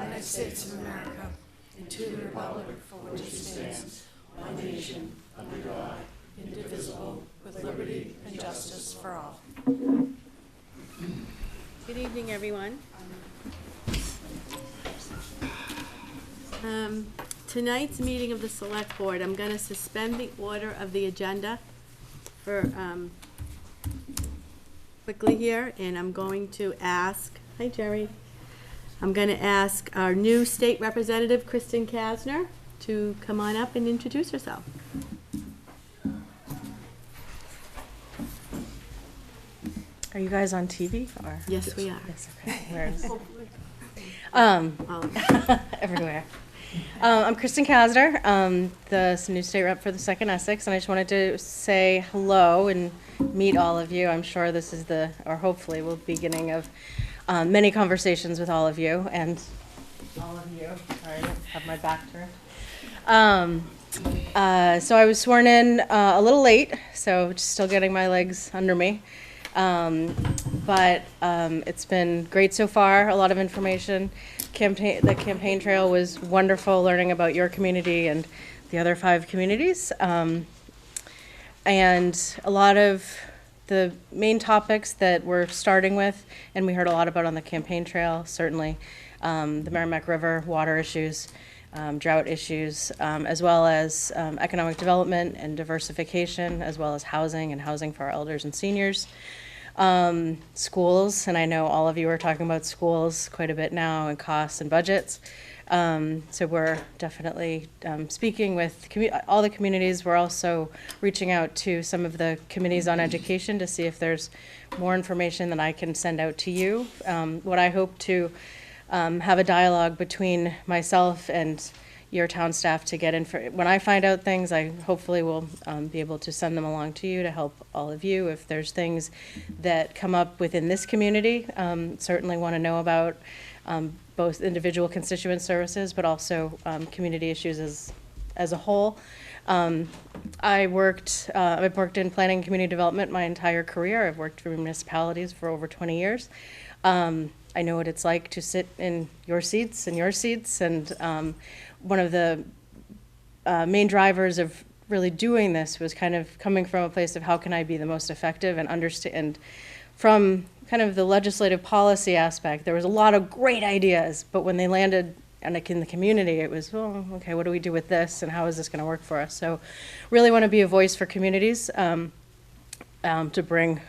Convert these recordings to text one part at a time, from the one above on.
United States of America and to the republic for which it stands, one nation, under God, indivisible, with liberty and justice for all. Good evening, everyone. Tonight's meeting of the Select Board, I'm going to suspend the order of the agenda for quickly here, and I'm going to ask, hi Jerry, I'm going to ask our new state representative, Kristen Kasner, to come on up and introduce herself. Are you guys on TV? Or? Yes, we are. Yes, okay. Where is Oh. everywhere. I'm Kristen Kasner, the new state rep for the 2nd Essex, and I just wanted to say hello and meet all of you. I'm sure this is or hopefully will be the beginning of many conversations with all of you, and all of you. Sorry, I have my back turned. So I was sworn in a little late, so just still getting my legs under me. But it's been great so far, a lot of information. The campaign trail was wonderful, learning about your community and the other 5 communities. And a lot of the main topics that we're starting with, and we heard a lot about on the campaign trail, certainly the Merrimack River water issues, drought issues, as well as economic development and diversification, as well as housing and housing for our elders and seniors. Schools, and I know all of you are talking about schools quite a bit now, and costs and budgets. So we're definitely speaking with all the communities. We're also reaching out to some of the committees on education to see if there's more information that I can send out to you. What I hope to have a dialogue between myself and your town staff to get in when I find out things, I hopefully will be able to send them along to you to help all of you. If there's things that come up within this community, certainly want to know about both individual constituent services, but also community issues as a whole. I've worked in planning and community development my entire career. I've worked for municipalities for over 20 years. I know what it's like to sit in your seats, and one of the main drivers of really doing this was kind of coming from a place of how can I be the most effective and understand from kind of the legislative policy aspect. There was a lot of great ideas, but when they landed in the community, it was, oh, okay, what do we do with this, and how is this going to work for us? So really want to be a voice for communities to bring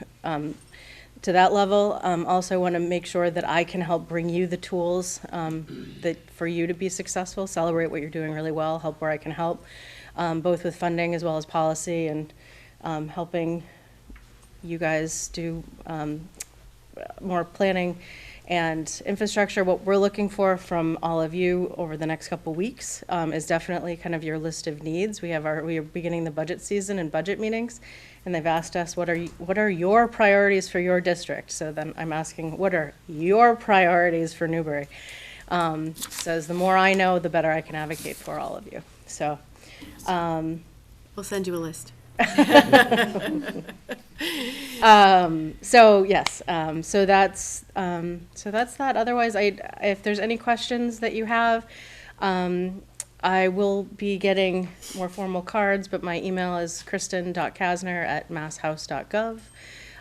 to that level. Also want to make sure that I can help bring you the tools that for you to be successful, celebrate what you're doing really well, help where I can help, both with funding as well as policy, and helping you guys do more planning and infrastructure. What we're looking for from all of you over the next couple weeks is definitely kind of your list of needs. We are beginning the budget season and budget meetings, and they've asked us what are your priorities for your district. So then I'm asking, what are your priorities for Newbury? Says the more I know, the better I can advocate for all of you. So We'll send you a list. So yes, so that's that. Otherwise, if there's any questions that you have, I will be getting more formal cards, but my email is kristen.kasner@masshouse.gov.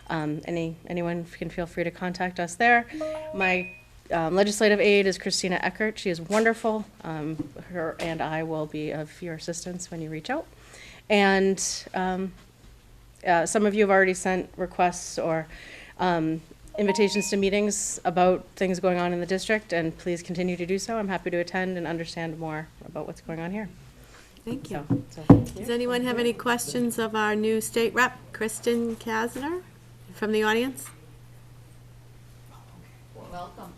Anyone can feel free to contact us there. My legislative aide is Christina Eckert. She is wonderful. Her and I will be of your assistance when you reach out. And some of you have already sent requests or invitations to meetings about things going on in the district, and please continue to do so. I'm happy to attend and understand more about what's going on here. Thank you. So thank you. Does anyone have any questions of our new state rep, Kristen Kasner, from the audience? Welcome.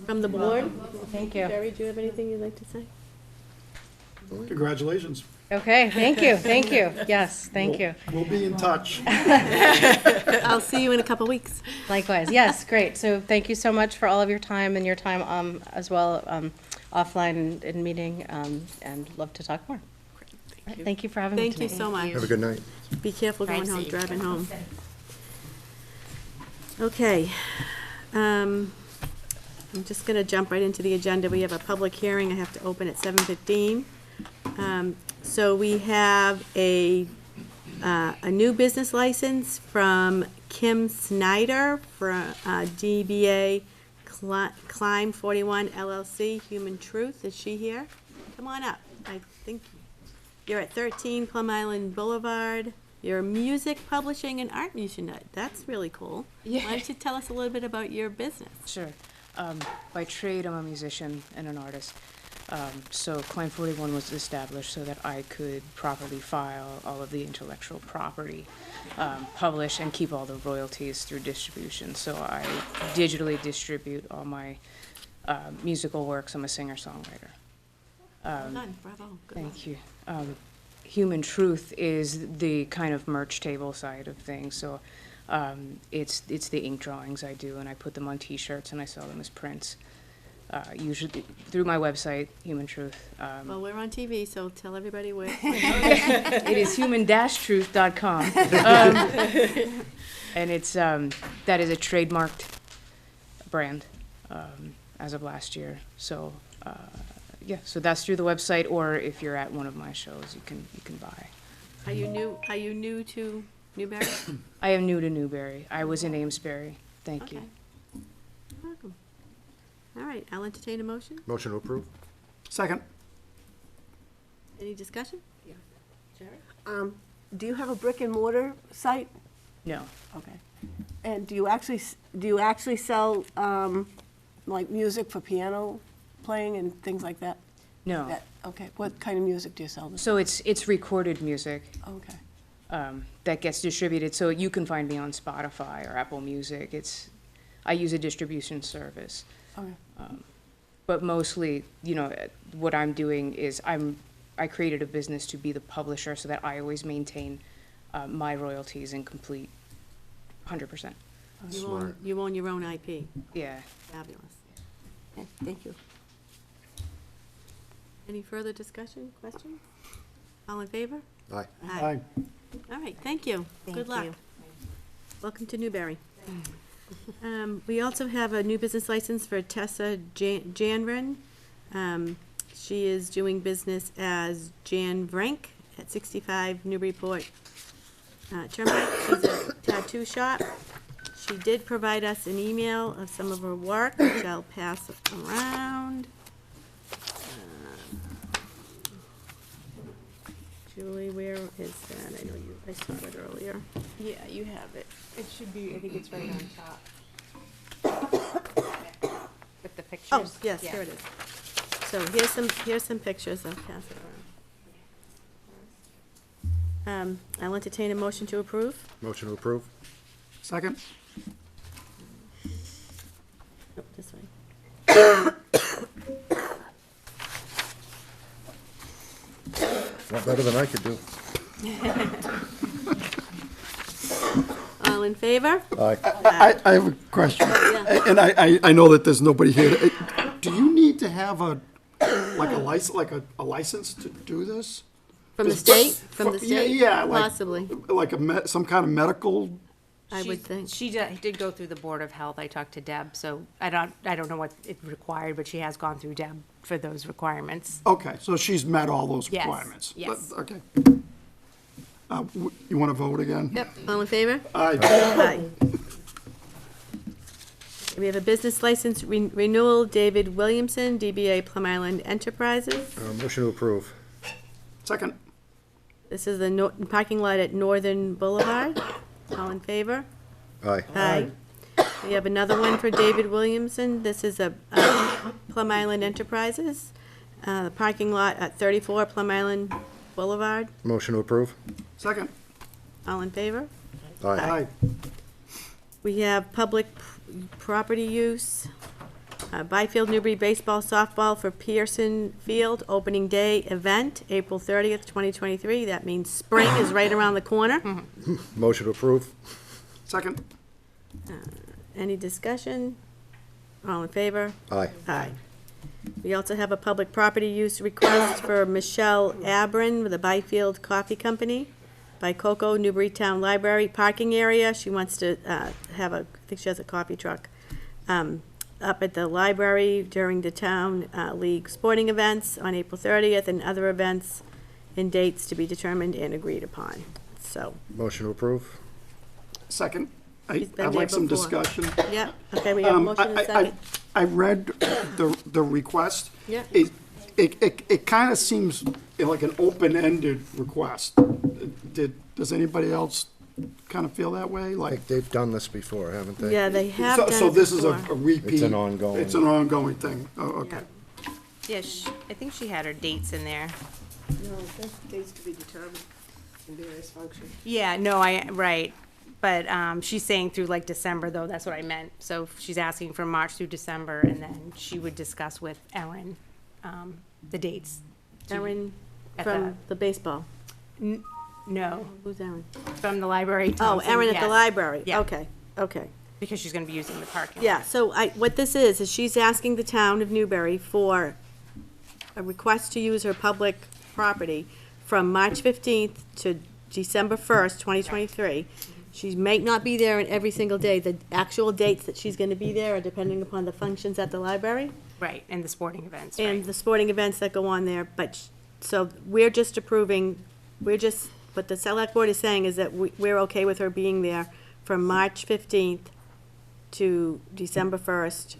From the board? Thank you. Jerry, do you have anything you'd like to say? Congratulations. Okay, thank you, thank you. Yes, thank you. We'll be in touch. I'll see you in a couple weeks. Likewise, yes, great. So thank you so much for all of your time and your time as well offline in meeting, and love to talk more. Thank you for having me Thank tonight. you so much. Have a good night. Be careful going Drive home, safe. driving home. Okay. I'm just gonna jump right into the agenda. We have a public hearing I have to open at 7:15. So we have a new business license from Kim Snyder for DBA Climb 41 LLC, Human Truth. Is she here? Come on up. I think you're at 13 Plum Island Boulevard. You're music publishing and art museum. That's really cool. Yeah. Why don't you tell us a little bit about your business? Sure. By trade, I'm a musician and an artist. So Climb 41 was established so that I could properly file all of the intellectual property, publish and keep all the royalties through distribution. So I digitally distribute all my musical works. I'm a singer-songwriter. Well done, bravo. Good luck. Thank you. Human Truth is the kind of merch table side of things. So it's the ink drawings I do, and I put them on T-shirts and I sell them as prints. Usually through my website, Human Truth. Well, we're on TV, so tell everybody where. It is human-truth.com. And it's that is a trademarked brand as of last year. So yeah, so that's through the website, or if you're at one of my shows, you can buy. Are you new to Newbury? I am new to Newbury. I was in Amesbury. Thank you. Okay. You're welcome. All right, I'll entertain a motion. Motion to approve? Second. Any discussion? Yeah. Jerry? Do you have a brick and mortar site? No. Okay. And do you actually sell, like music for piano playing and things like that? No. Okay, what kind of music do you sell? So it's recorded music Okay, that gets distributed. So you can find me on Spotify or Apple Music. I use a distribution service. okay, But mostly, what I'm doing is I created a business to be the publisher so that I always maintain my royalties in complete 100%. You own your own IP. Yeah. Fabulous. okay, thank you. Any further discussion, questions? All in favor? Aye. Aye. All right, thank you. Good luck. you. Welcome to Newbury. We also have a new business license for Tessa Janvrin. She is doing business as Jan Vrank at 65 Newburyport Turnpike. She's a tattoo shop. She did provide us an email of some of her work, which I'll pass around. Julie, where is that? I know I saw it earlier. Yeah, you have it. It should be, I think it's right on top. With the pictures. Oh, yes, Yeah. here it is. So here's some pictures. I'll pass it around. I'll entertain a motion to approve. Motion to approve? Second. Oh, this way. Not better than I could do. All in favor? Aye. I have a question, Yeah. and I know that there's nobody here. Do you need to have a license to do this? From the state? From the Yeah, state? yeah, like- Possibly, Like some kind of medical? I would think. She did go through the Board of Health. I talked to Deb, so I don't know what it required, but she has gone through Deb for those requirements. Okay, so she's met all those Yes, requirements? yes. Okay. You want to vote again? Yep, all in favor? Aye. Aye. We have a business license renewal, David Williamson, DBA Plum Island Enterprises. Motion to approve? Second. This is the parking lot at Northern Boulevard. All in favor? Aye. Aye. We have another one for David Williamson. This is a Plum Island Enterprises, parking lot at 34 Plum Island Boulevard. Motion to approve? Second. All in favor? Aye. We have public property use, Byfield Newbury Baseball Softball for Pearson Field, opening day event, April 30th, 2023. That means spring is right around the corner. Motion to approve? Second. Any discussion? All in favor? Aye. Aye. We also have a public property use request for Michelle Abrin with the Byfield Coffee Company by Coco, Newburytown Library parking area. She wants to have I think she has a coffee truck. up at the library during the town league sporting events on April 30th, and other events and dates to be determined and agreed upon. So, Motion to approve? Second. He's been I'd there like some before. discussion. yeah, okay, we have a motion and a second. I read the request. Yeah. It kind of seems like an open-ended request. Does anybody else kind of feel that way? I Like, think they've done this before, haven't they? Yeah, they have done so it this is a before. repeat? It's an ongoing. It's an ongoing thing. Oh, okay. Yeah, I think she had her dates in there. No, that's dates to be determined in various functions. Yeah, no, right. But she's saying through like December, though, that's what I meant. So she's asking from March through December, and then she would discuss with Erin the dates. Erin At from the baseball. No, Who's Erin? from the library. Oh, Thompson, Erin at the yes. library. Yeah. Okay, okay. Because she's gonna be using the parking. Yeah, so what this is she's asking the town of Newbury for a request to use her public property from March 15th to December 1st, 2023. She may not be there in every single day. The actual dates that she's gonna be there are depending upon the functions at the library Right, and the sporting events, and right. the sporting events that go on there, but, so we're just approving, what the select board is saying is that we're okay with her being there from March 15th to December 1st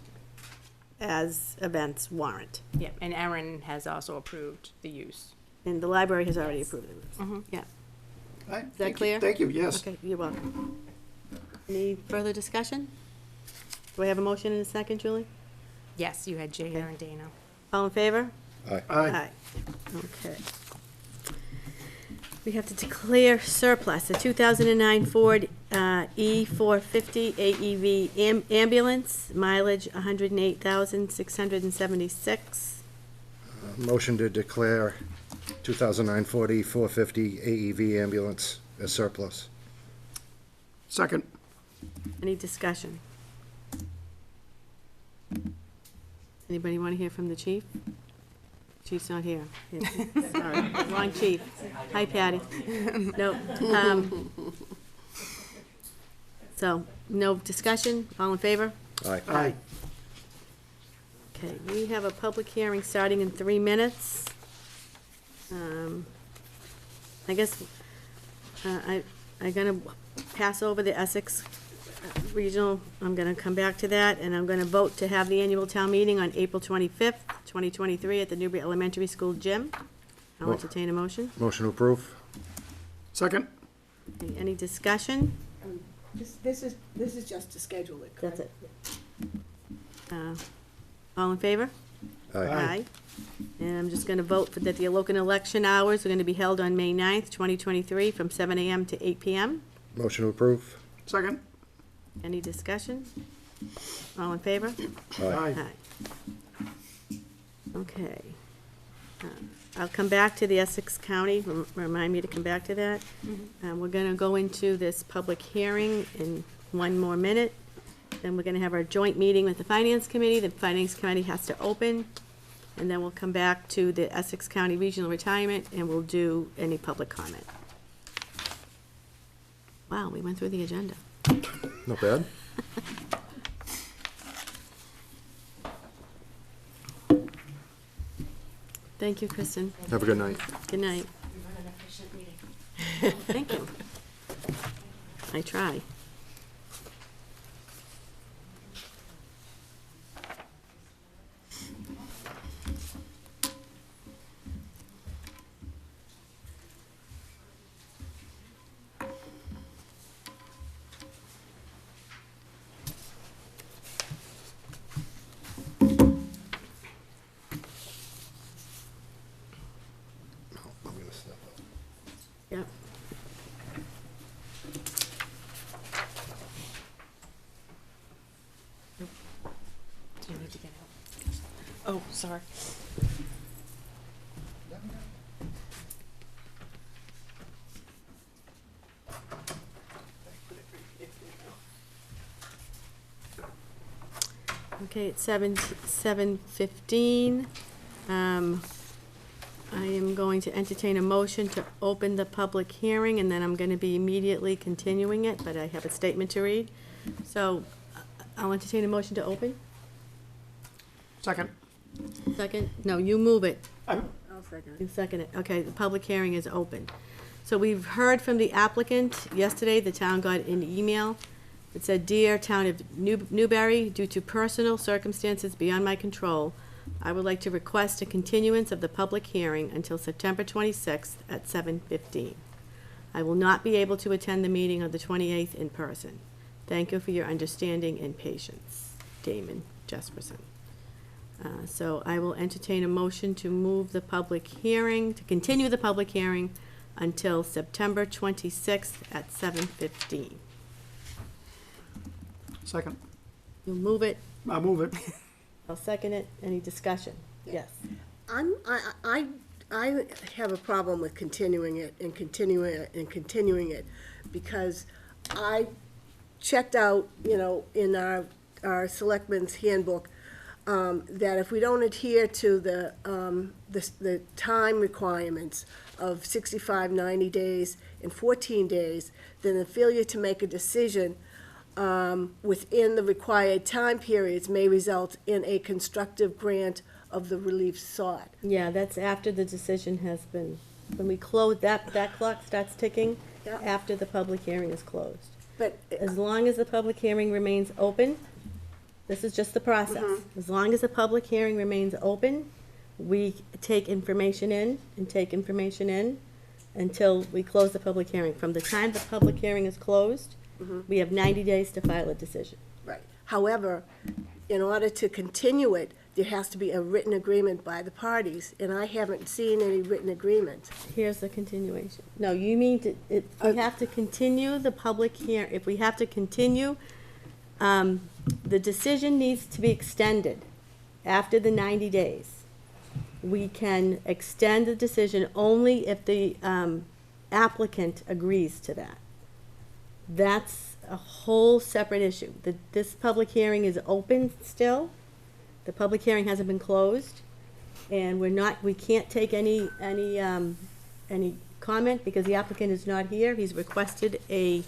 as events warrant. Yeah, and Erin has also approved the use. And the library has already approved it. Yeah, Is that clear? Thank you, yes. okay, you're welcome. Any further discussion? Do I have a motion in a second, Julie? Yes, you had Jada and Dana. All in favor? Aye. Okay. We have to declare surplus, the 2009 Ford E450 AEV ambulance, mileage 108,676. Motion to declare 2009 Ford E450 AEV ambulance as surplus. Second. Any discussion? Anybody want to hear from the chief? Chief's not here. Sorry, wrong chief. Hi, Patty. No. So, no discussion? All in favor? Aye. Aye. Okay, we have a public hearing starting in 3 minutes. I guess I'm gonna pass over the Essex Regional, I'm gonna come back to that, and I'm gonna vote to have the annual town meeting on April 25th, 2023, at the Newbury Elementary School gym. I'll entertain a motion. Motion to approve? Second. Any discussion? This is just to schedule it, correct? That's it. All in favor? Aye. And I'm just gonna vote for that the local election hours are gonna be held on May 9th, 2023, from 7 AM to 8 PM. Motion to approve? Second. Any discussion? All in favor? Aye. Aye. Okay. I'll come back to the Essex County, remind me to come back to that. We're gonna go into this public hearing in 1 more minute. Then we're gonna have our joint meeting with the Finance Committee. The Finance Committee has to open. And then we'll come back to the Essex County Regional Retirement, and we'll do any public comment. Wow, we went through the agenda. Not bad. Thank you, Kristen. Have a good night. Good night. Thank you. I try. I'm gonna step up. Yep. Do you need to get out? Oh, sorry. Okay, it's 7:15. I am going to entertain a motion to open the public hearing, and then I'm going to be immediately continuing it, but I have a statement to read. So I'll entertain a motion to open. Second. Second? No, you move it. I'll second it. You second it. Okay, the public hearing is open. So we've heard from the applicant. Yesterday, the town got an email. It said, "Dear Town of Newbury, due to personal circumstances beyond my control, I would like to request a continuance of the public hearing until September 26th at 7:15. I will not be able to attend the meeting on the 28th in person. Thank you for your understanding and patience. Damon Jesperson." So I will entertain a motion to move the public hearing, to continue the public hearing until September 26th at 7:15. Second. You'll move it, I'll move it. I'll second it. Any discussion? Yes. I have a problem with continuing it and continuing it and continuing it, because I checked out, you know, in our selectmen's handbook, that if we don't adhere to the time requirements of 65, 90 days, and 14 days, then the failure to make a decision within the required time periods may result in a constructive grant of the relief sought. Yeah, that's after the decision has been, when we close, that clock starts ticking Yeah. after the public hearing is closed. But As long as the public hearing remains open, this is just the process. As long as the public hearing remains open, we take information in and take information in until we close the public hearing. From the time the public hearing is closed, we have 90 days to file a decision. Right. However, in order to continue it, there has to be a written agreement by the parties, and I haven't seen any written agreement. Here's the continuation. No, you mean to, if we have to continue the public hearing, if we have to continue, the decision needs to be extended after the 90 days. We can extend the decision only if the applicant agrees to that. That's a whole separate issue. This public hearing is open still. The public hearing hasn't been closed, and we can't take any comment because the applicant is not here. He's requested a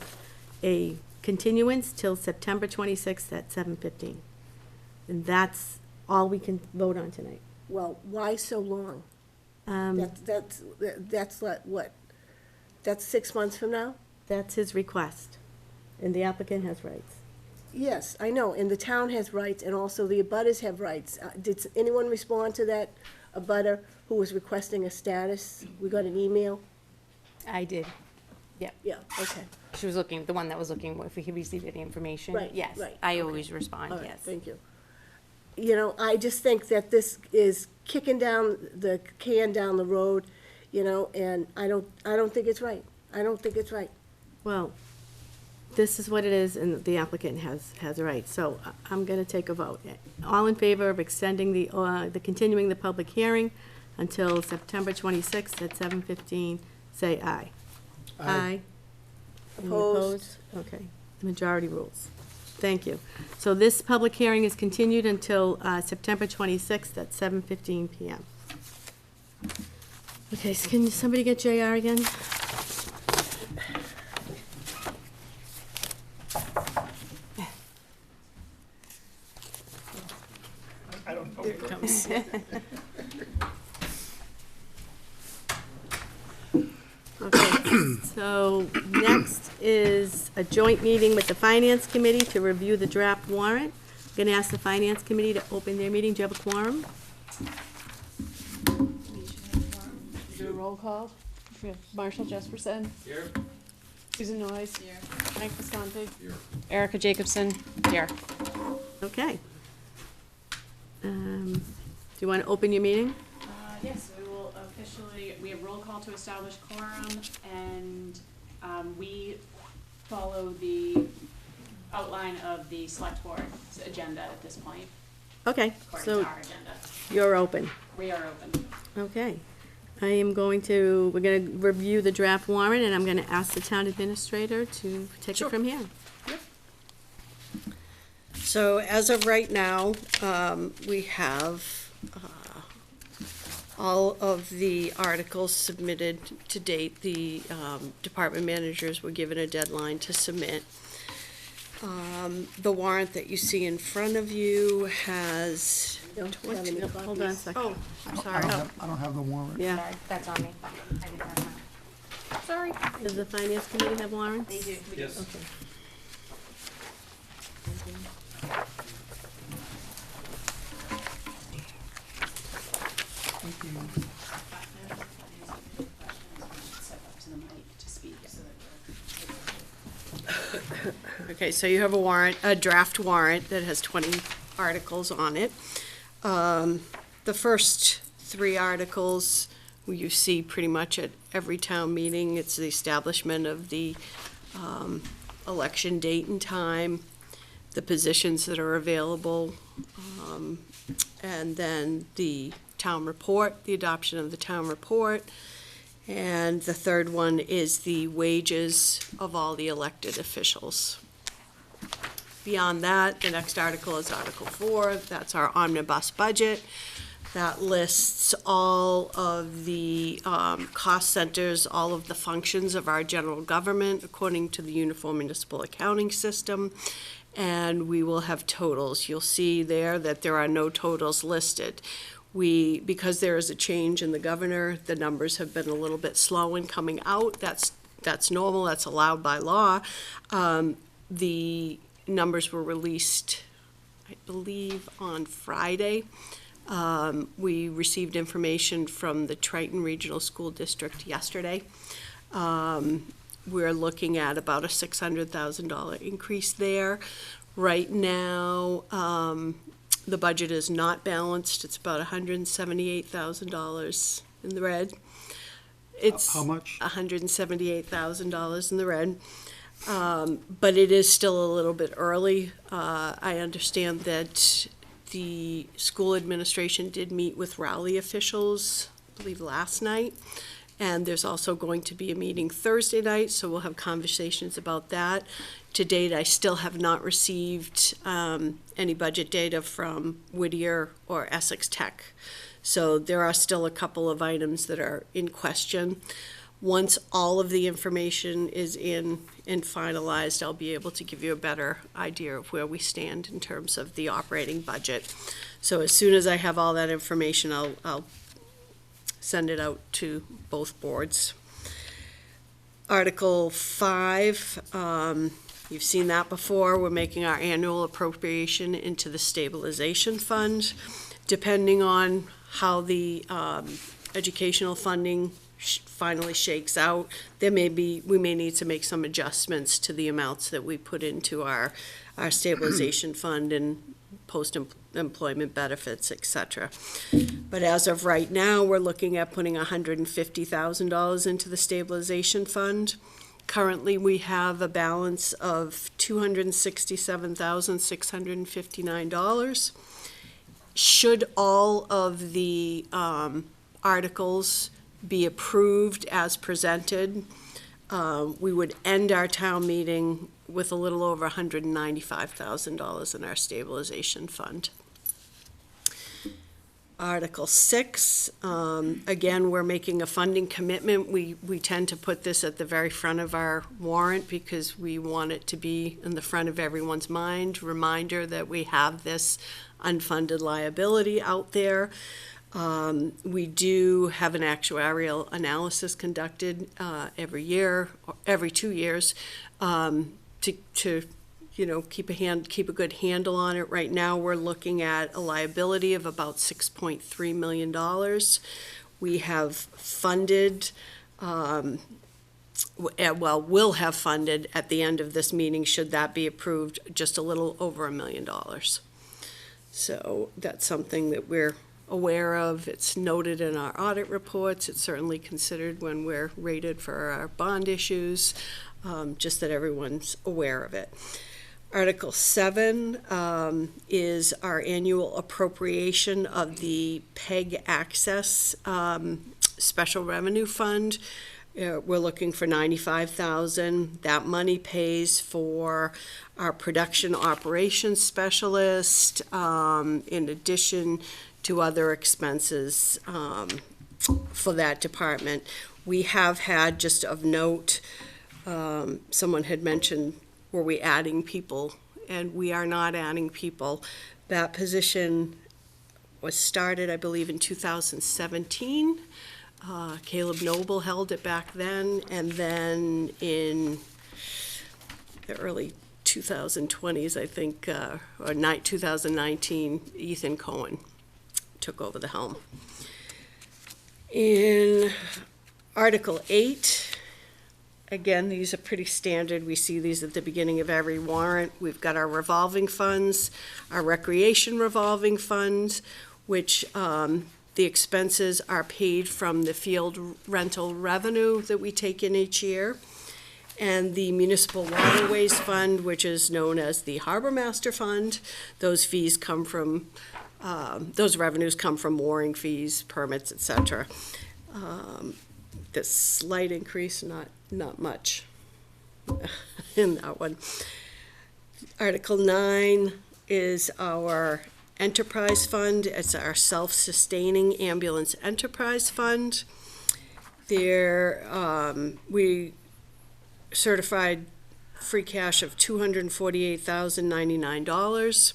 continuance till September 26th at 7:15. And that's all we can vote on tonight. Well, why so long? That's like, what? That's 6 months from now? That's his request, and the applicant has rights. Yes, I know, and the town has rights, and also the abutters have rights. Did anyone respond to that abutter who was requesting a status? We got an email? I did. Yeah, okay. She was looking, the one that was looking, if we could receive any information. Right, Yes, right, I okay. always respond, All right, yes. thank you. You know, I just think that this is kicking down the can down the road, you know, and I don't think it's right. I don't think it's right. Well, this is what it is, and the applicant has a right, so I'm gonna take a vote. All in favor of extending the continuing the public hearing until September 26th at 7:15, say aye. Aye. Any Opposed? Okay, the majority rules. Thank you. So this public hearing is continued until September 26th at 7:15 PM. Okay, so can somebody get JR again? Okay, so next is a joint meeting with the Finance Committee to review the draft warrant. I'm gonna ask the Finance Committee to open their meeting. Do you have a quorum? Do a roll call. We have Marshall Jesperson. Here. Susan Noyes. Here. Frank Visconti. Erica Jacobson, here. Okay. Do you wanna open your meeting? Yes, we will officially, we have roll call to establish quorum, and we follow the outline of the select board's agenda at this point, Okay, according so to our agenda. you're open. We are open. Okay. we're gonna review the draft warrant, and I'm gonna ask the town administrator to take it from here. So as of right now, we have all of the articles submitted to date. The department managers were given a deadline to submit. The warrant that you see in front of you has don't have any copies. Hold on a second. Oh, I'm I sorry. I don't have the warrant. Yeah. Sorry, that's on me. I didn't have mine. Sorry. Does the finance committee have warrants? They do. Yes. Okay. Okay, so you have a warrant, a draft warrant that has 20 articles on it. The first 3 articles you see pretty much at every town meeting. It's the establishment of the election date and time, the positions that are available, and then the town report, the adoption of the town report. And the third one is the wages of all the elected officials. Beyond that, the next article is Article 4. That's our omnibus budget. That lists all of the cost centers, all of the functions of our general government according to the Uniform Municipal Accounting System. And we will have totals. You'll see there that there are no totals listed. Because there is a change in the governor, the numbers have been a little bit slow in coming out. That's normal, that's allowed by law. The numbers were released, I believe, on Friday. We received information from the Triton Regional School District yesterday. We're looking at about a $600,000 increase there. Right now, the budget is not balanced. It's about $178,000 in the red. It's How much? $178,000 in the red. But it is still a little bit early. I understand that the school administration did meet with Rowley officials, I believe last night. And there's also going to be a meeting Thursday night, so we'll have conversations about that. To date, I still have not received any budget data from Whittier or Essex Tech. So there are still a couple of items that are in question. Once all of the information is in and finalized, I'll be able to give you a better idea of where we stand in terms of the operating budget. So as soon as I have all that information, I'll send it out to both boards. Article 5, you've seen that before. We're making our annual appropriation into the stabilization fund. Depending on how the educational funding finally shakes out, we may need to make some adjustments to the amounts that we put into our stabilization fund and post-employment benefits, et cetera. But as of right now, we're looking at putting $150,000 into the stabilization fund. Currently, we have a balance of $267,659. Should all of the articles be approved as presented, we would end our town meeting with a little over $195,000 in our stabilization fund. Article 6, again, we're making a funding commitment. We tend to put this at the very front of our warrant because we want it to be in the front of everyone's mind. Reminder that we have this unfunded liability out there. We do have an actuarial analysis conducted every year, or every 2 years, to keep a good handle on it. Right now, we're looking at a liability of about $6.3 million. We have funded, will have funded at the end of this meeting, should that be approved, just a little over $1 million. So that's something that we're aware of. It's noted in our audit reports. It's certainly considered when we're rated for our bond issues, just that everyone's aware of it. Article 7 is our annual appropriation of the PEG Access Special Revenue Fund. We're looking for $95,000. That money pays for our production operations specialist, in addition to other expenses for that department. We have had, just of note, someone had mentioned, were we adding people? And we are not adding people. That position was started, I believe, in 2017. Caleb Noble held it back then, and then in the early 2020s, I think, or 2019, Ethan Cohen took over the helm. In Article 8, again, these are pretty standard. We see these at the beginning of every warrant. We've got our revolving funds, our recreation revolving funds, which the expenses are paid from the field rental revenue that we take in each year. And the Municipal Waterways Fund, which is known as the Harbor Master Fund. Those fees come from, those revenues come from mooring fees, permits, et cetera. This slight increase, not much in that one. Article 9 is our enterprise fund. It's our self-sustaining ambulance enterprise fund. There, we certified free cash of $248,099.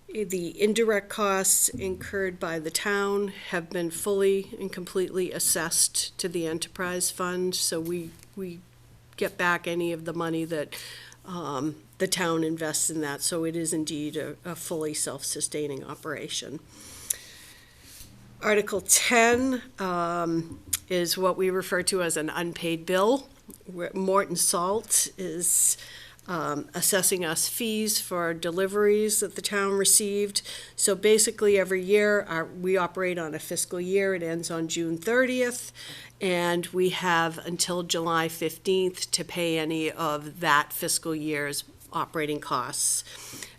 The indirect costs incurred by the town have been fully and completely assessed to the enterprise fund, so we get back any of the money that the town invests in that, so it is indeed a fully self-sustaining operation. Article 10 is what we refer to as an unpaid bill. Morton Salt is assessing us fees for deliveries that the town received. So basically, every year, we operate on a fiscal year. It ends on June 30th, and we have until July 15th to pay any of that fiscal year's operating costs.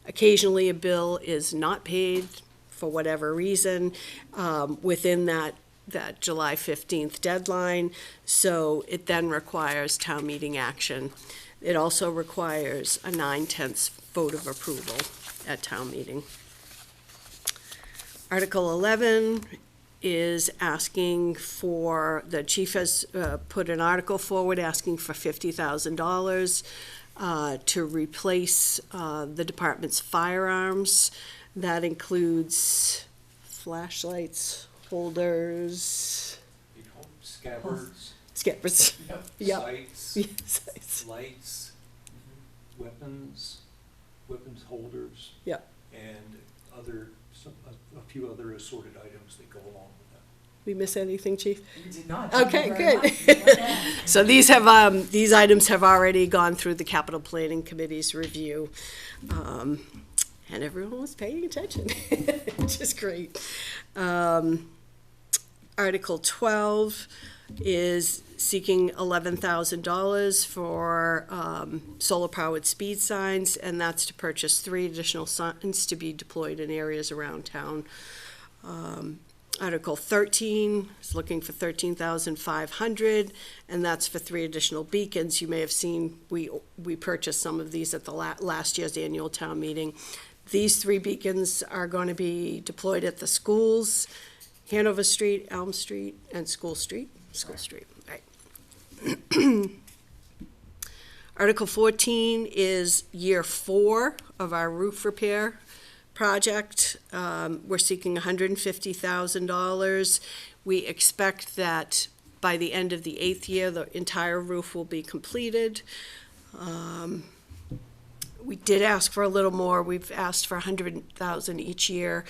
Occasionally, a bill is not paid for whatever reason within that July 15th deadline, so it then requires town meeting action. It also requires a 9/10 vote of approval at town meeting. Article 11 is asking for, the chief has put an article forward asking for $50,000 to replace the department's firearms. That includes flashlights, holders, Scabbards. Scabbards. Yep. Sights. Lights. Weapons holders. Yep. And a few other assorted items that go along with that. We miss anything, Chief? You did not. Okay, good. So these items have already gone through the capital planning committee's review. And everyone was paying attention, which is great. Article 12 is seeking $11,000 for solar-powered speed signs, and that's to purchase 3 additional signs to be deployed in areas around town. Article 13 is looking for $13,500, and that's for 3 additional beacons. You may have seen we purchased some of these at the last year's annual town meeting. These 3 beacons are going to be deployed at the schools, Hanover Street, Elm Street, and School Street. Right. Article 14 is year 4 of our roof repair project. We're seeking $150,000. We expect that by the end of the 8th year, the entire roof will be completed. We did ask for a little more. We've asked for $100,000 each year,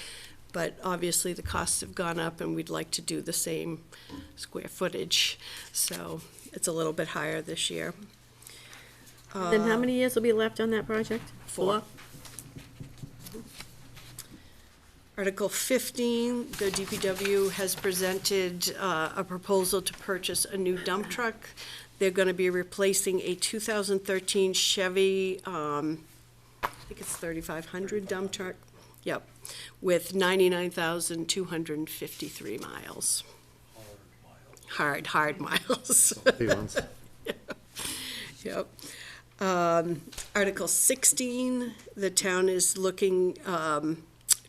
but obviously the costs have gone up and we'd like to do the same square footage. So it's a little bit higher this year. Then how many years will be left on that project? 4. Article 15, the DPW has presented a proposal to purchase a new dump truck. They're going to be replacing a 2013 Chevy, I think it's 3500 dump truck. Yep, with 99,253 miles. Hard miles. Hey, Lance. Yep. Article 16, the town is looking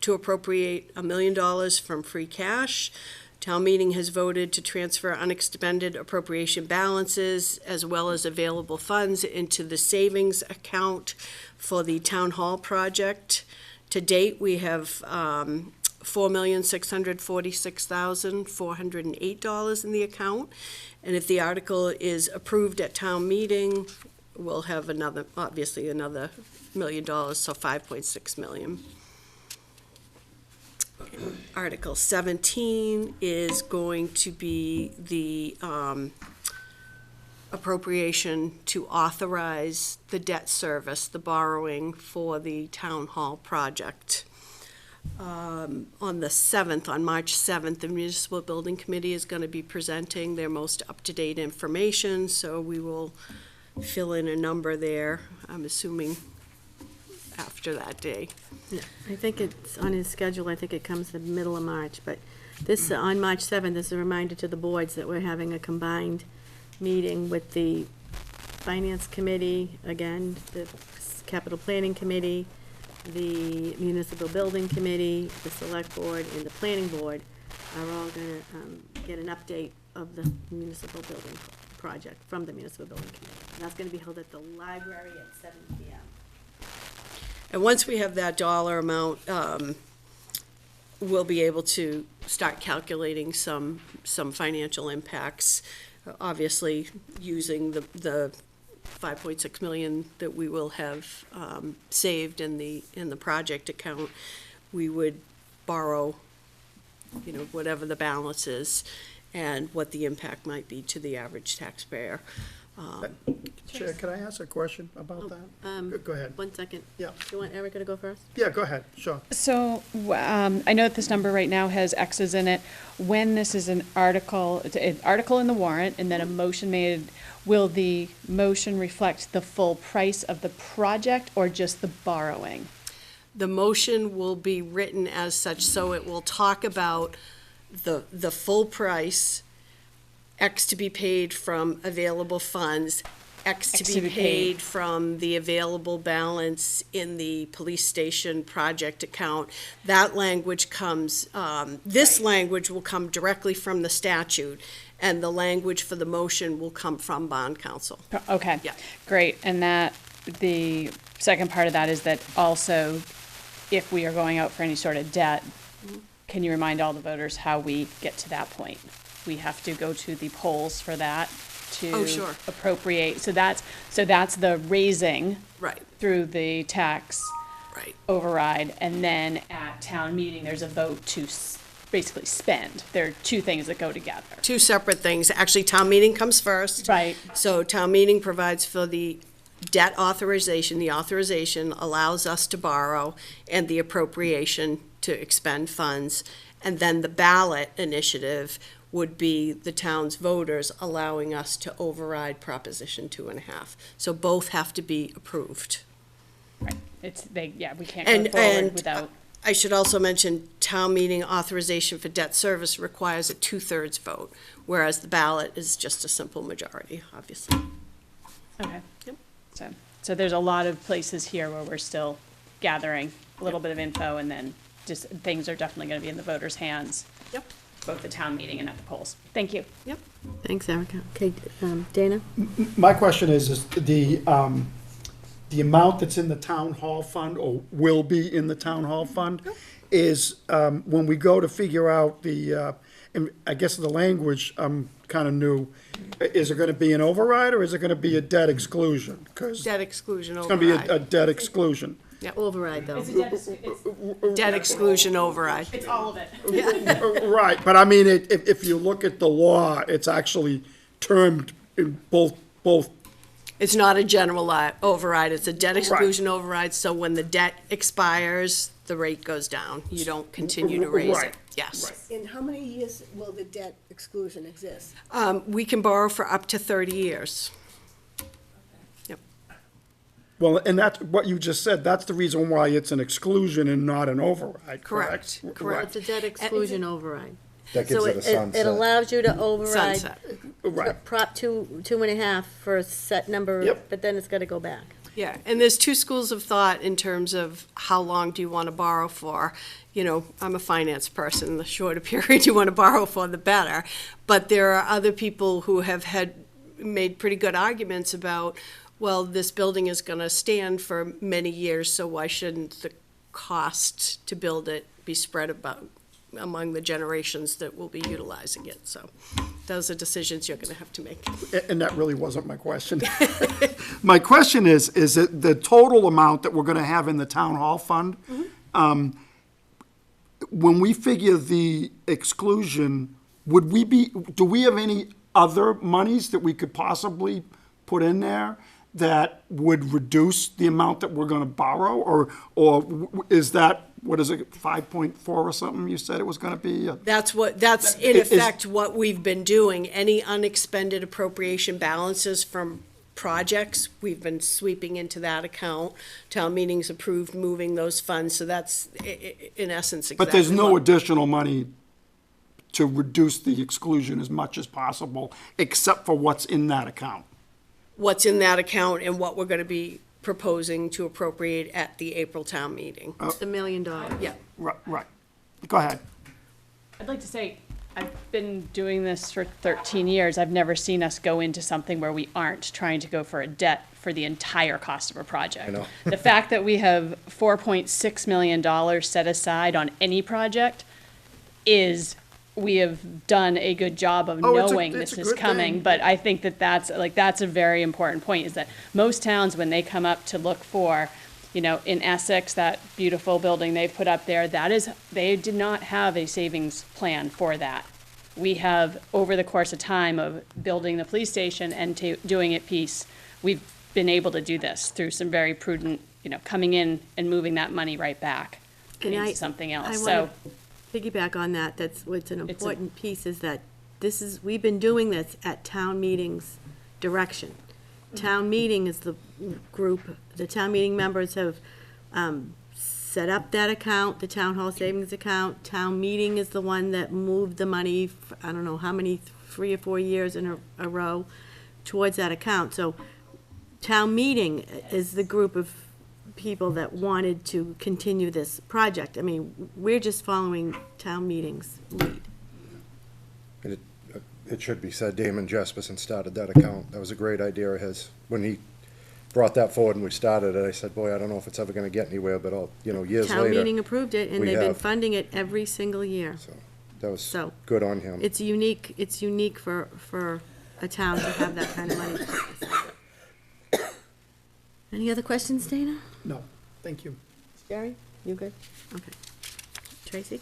to appropriate $1 million from free cash. Town meeting has voted to transfer unexpended appropriation balances as well as available funds into the savings account for the town hall project. To date, we have $4,646,408 in the account. And if the article is approved at town meeting, we'll have another, obviously another $1 million, so 5.6 million. Article 17 is going to be the appropriation to authorize the debt service, the borrowing for the town hall project. On the 7th, on March 7th, the Municipal Building Committee is going to be presenting their most up-to-date information, so we will fill in a number there, I'm assuming after that day. I think it's on his schedule, I think it comes the middle of March, but this, on March 7th, is a reminder to the boards that we're having a combined meeting with the Finance Committee, again, the Capital Planning Committee, the Municipal Building Committee, the Select Board, and the Planning Board are all gonna get an update of the municipal building project from the Municipal Building Committee. And that's gonna be held at the library at 7 p.m. And once we have that dollar amount, we'll be able to start calculating some financial impacts. Obviously, using the 5.6 million that we will have saved in the project account, we would borrow, whatever the balance is and what the impact might be to the average taxpayer. Chair, can I ask a question about that? Go ahead. 1 second. Yeah. Do you want Erica to go first? Yeah, go ahead, sure. So, I know that this number right now has X's in it. When this is an article, it's an article in the warrant and then a motion made, will the motion reflect the full price of the project or just the borrowing? The motion will be written as such, so it will talk about the full price, X to be paid from available funds, X to be paid from the available balance in the police station project account. That language comes, this language will come directly from the statute, and the language for the motion will come from bond counsel. Okay. Yeah. Great. And that, the second part of that is that also, if we are going out for any sort of debt, can you remind all the voters how we get to that point? We have to go to the polls for that to Oh, sure. appropriate. So that's the raising Right, through the tax right. override, and then at town meeting, there's a vote to basically spend. There are two things that go together. Two separate things. Actually, town meeting comes first. Right. So town meeting provides for the debt authorization. The authorization allows us to borrow, and the appropriation to expend funds. And then the ballot initiative would be the town's voters allowing us to override Proposition 2.5. So both have to be approved. Right. We can't And, go forward and without. I should also mention, town meeting authorization for debt service requires a 2/3 vote, whereas the ballot is just a simple majority, obviously. Okay. Yep. So there's a lot of places here where we're still gathering a little bit of info, and then just things are definitely going to be in the voters' hands. Yep. Both the town meeting and at the polls. Thank you. Yep. Thanks, Erica. Okay, Dana? My question is the amount that's in the town hall fund, or will be in the town hall fund, is, when we go to figure out and I guess the language, kind of new, is it gonna be an override, or is it gonna be a debt exclusion? 'Cause Debt exclusion it's gonna be override. a debt exclusion. Override, though. Debt exclusion override. It's all of it. Right, but I mean, if you look at the law, it's actually termed in both. It's not a general override, it's a debt exclusion override, so when the debt expires, the rate goes down. You don't continue to raise it. Right. Yes. In how many years will the debt exclusion exist? We can borrow for up to 30 years. Yep. Well, and that's what you just said, that's the reason why it's an exclusion and not an override, correct? Correct, correct. It's a debt exclusion override. That gives So it a it sunset. allows you to override Sunset. Right, Prop 2.5 for a set number, Yep. but then it's gotta go back. Yeah, and there's two schools of thought in terms of how long do you want to borrow for. I'm a finance person, the shorter period you want to borrow for, the better. But there are other people who have made pretty good arguments about, well, this building is going to stand for many years, so why shouldn't the cost to build it be spread about among the generations that will be utilizing it. So those are decisions you're going to have to make. And that really wasn't my question. My question is it the total amount that we're gonna have in the town hall fund? When we figure the exclusion, do we have any other monies that we could possibly put in there that would reduce the amount that we're gonna borrow? Or is that, what is it, 5.4 or something you said it was gonna be? That's in effect what we've been doing. Any unexpended appropriation balances from projects, we've been sweeping into that account. Town meetings approved moving those funds, so that's in essence exactly. But there's no what- additional money to reduce the exclusion as much as possible, except for what's in that account. What's in that account and what we're gonna be proposing to appropriate at the April town meeting. It's $1 million. Yeah. Right. Go ahead. I'd like to say, I've been doing this for 13 years. I've never seen us go into something where we aren't trying to go for a debt for the entire cost of a project. I know. The fact that we have $4.6 million set aside on any project is, we have done a good job of Oh, it's a- knowing it's this a is good coming. thing. But I think that's a very important point, is that most towns, when they come up to look for, you know, in Essex, that beautiful building they put up there, they did not have a savings plan for that. We have, over the course of time of building the police station and doing it piece, we've been able to do this through some very prudent, you know, coming in and moving that money right back And into something else. I So, want to piggyback on that. That's what's an important piece, is that we've been doing this at town meetings direction. Town meeting is the group, the town meeting members have set up that account, the town hall savings account. Town meeting is the one that moved the money, I don't know how many, 3 or 4 years in a row towards that account. So town meeting is the group of people that wanted to continue this project. I mean, we're just following town meeting's lead. And it should be said, Damon Jesperson started that account. That was a great idea of his. When he brought that forward and we started it, I said, boy, I don't know if it's ever gonna get anywhere, but years Town later. meeting approved it, and we they've been have. funding it every single year. So, that was So, good on him. It's unique for a town to have that kind of money. Any other questions, Dana? No, thank you. Jerry, you good? Okay. Tracy?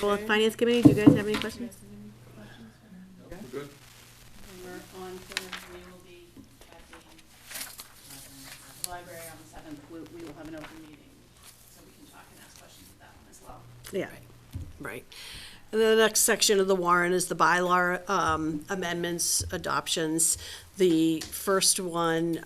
Well, Finance Committee, do you guys have any questions? and we're on to, we will be at the library on the 7th. We will have an open meeting, so we can talk and ask questions at that one as well. Yeah. Right. And then the next section of the warrant is the bylaw amendments, adoptions. The first one,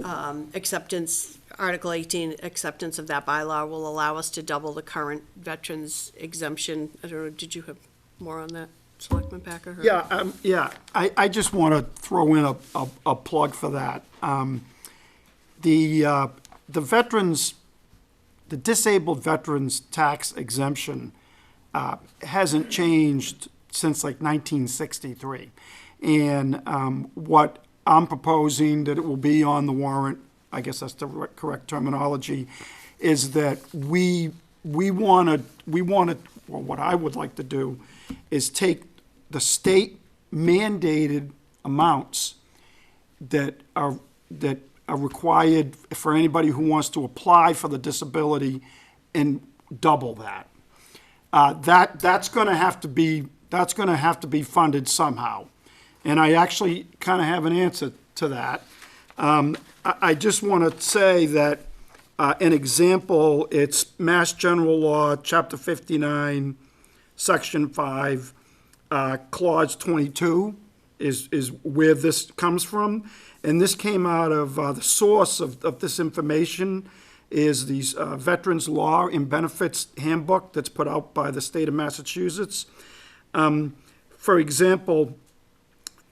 acceptance, Article 18, acceptance of that bylaw will allow us to double the current veterans exemption. I don't know, did you have more on that, Selectman Packer? Yeah, I just want to throw in a plug for that. The veterans, the disabled veterans tax exemption hasn't changed since like 1963. And what I'm proposing that it will be on the warrant, I guess that's the correct terminology, is that we want to, well, what I would like to do is take the state mandated amounts that are required for anybody who wants to apply for the disability and double that. That's going to have to be funded somehow. And I actually kind of have an answer to that. I just want to say that an example, it's Mass General Law, Chapter 59, Section 5, Clause 22 is where this comes from. And this came out of, the source of this information is these Veterans Law and Benefits Handbook that's put out by the state of Massachusetts. For example,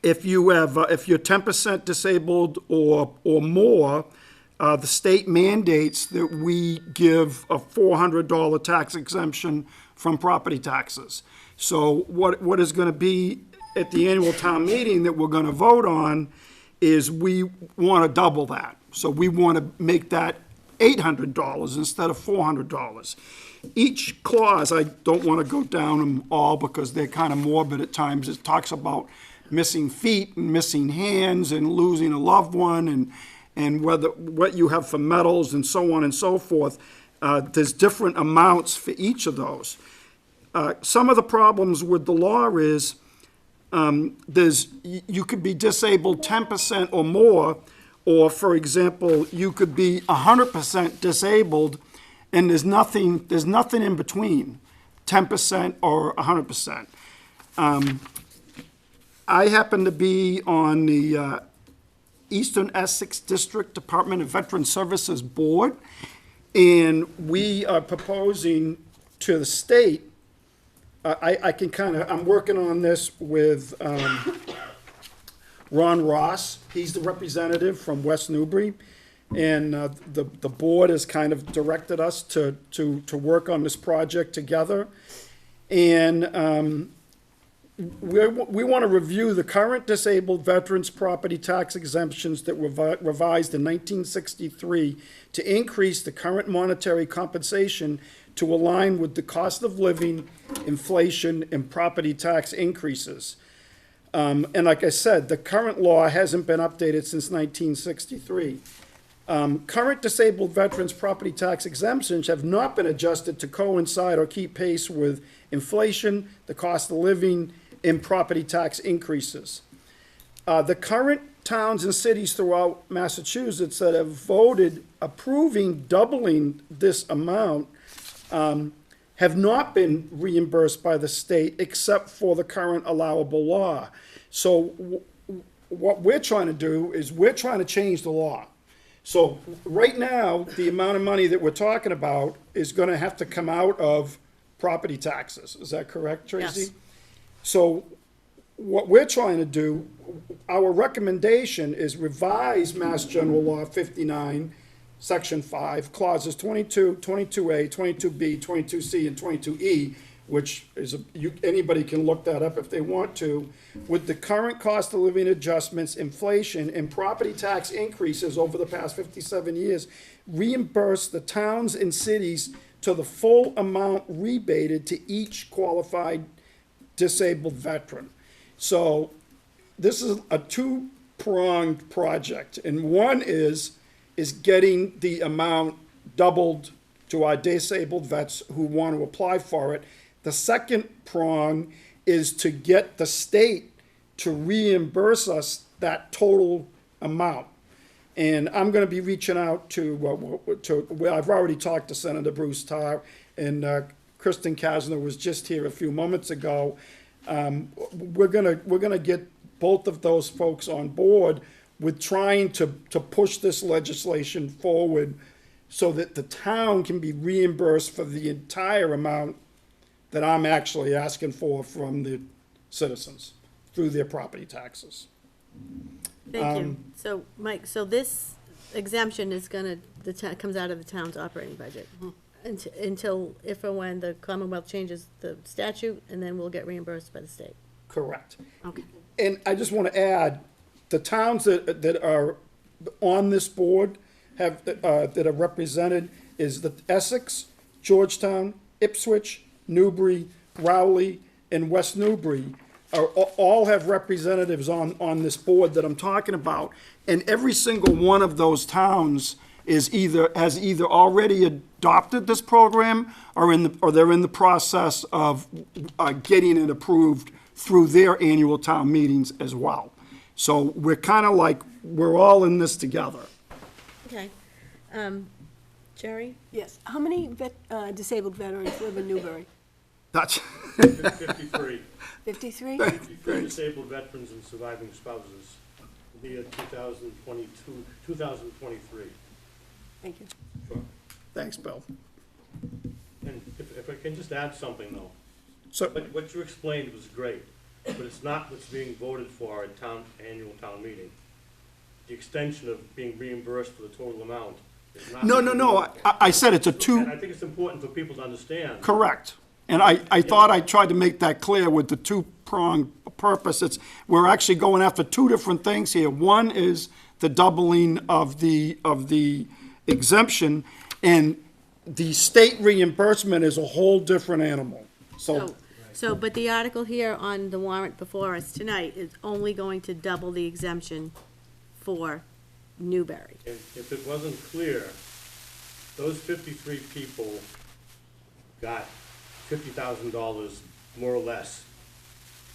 if you're 10% disabled or more, the state mandates that we give a $400 tax exemption from property taxes. So what is going to be at the annual town meeting that we're going to vote on is we want to double that. So we want to make that $800 instead of $400. Each clause, I don't want to go down them all because they're kind of morbid at times. It talks about missing feet and missing hands and losing a loved one and what you have for medals and so on and so forth. There's different amounts for each of those. Some of the problems with the law is you could be disabled 10% or more, or for example, you could be 100% disabled and there's nothing in between, 10% or 100%. I happen to be on the Eastern Essex District Department of Veteran Services Board, and we are proposing to the state, I'm working on this with Ron Ross. He's the representative from West Newbury. And the board has kind of directed us to work on this project together. And we want to review the current disabled veterans' property tax exemptions that were revised in 1963 to increase the current monetary compensation to align with the cost of living, inflation, and property tax increases. And like I said, the current law hasn't been updated since 1963. Current disabled veterans' property tax exemptions have not been adjusted to coincide or keep pace with inflation, the cost of living, and property tax increases. The current towns and cities throughout Massachusetts that have voted approving doubling this amount have not been reimbursed by the state except for the current allowable law. So what we're trying to do is we're trying to change the law. So right now, the amount of money that we're talking about is going to have to come out of property taxes. Is that correct, Tracy? Yes. So what we're trying to do, our recommendation is revise Mass General Law 59, Section 5, Clauses 22, 22A, 22B, 22C, and 22E, which is, anybody can look that up if they want to, with the current cost of living adjustments, inflation, and property tax increases over the past 57 years, reimburse the towns and cities to the full amount rebated to each qualified disabled veteran. So this is a two-pronged project, and one is getting the amount doubled to our disabled vets who want to apply for it. The second prong is to get the state to reimburse us that total amount. And I'm going to be reaching out well, I've already talked to Senator Bruce Tarr, and Kristen Kasner was just here a few moments ago. We're gonna get both of those folks on board with trying to push this legislation forward so that the town can be reimbursed for the entire amount that I'm actually asking for from the citizens through their property taxes. Thank you. So, Mike, so this exemption is comes out of the town's operating budget until if and when the Commonwealth changes the statute, and then we'll get reimbursed by the state. Correct. Okay. And I just want to add, the towns that are on this board that are represented is the Essex, Georgetown, Ipswich, Newbury, Rowley, and West Newbury all have representatives on this board that I'm talking about. And every single one of those towns has either already adopted this program or they're in the process of getting it approved through their annual town meetings as well. So we're kind of like, we're all in this together. Okay. Jerry? Yes. How many disabled veterans live in Newbury? That's 53. 53? 53 disabled veterans and surviving spouses. The year 2023. Thank you. Sure. Thanks, Bill. And if I can just add something though. So, What you explained was great, but it's not what's being voted for at annual town meeting. The extension of being reimbursed for the total amount is not. no, I said it's a two. And I think it's important for people to understand. Correct. And I thought I tried to make that clear with the two-pronged purpose. We're actually going after two different things here. One is the doubling of the exemption, and the state reimbursement is a whole different animal. So, but the article here on the warrant before us tonight is only going to double the exemption for Newbury. And if it wasn't clear, those 53 people got $50,000 more or less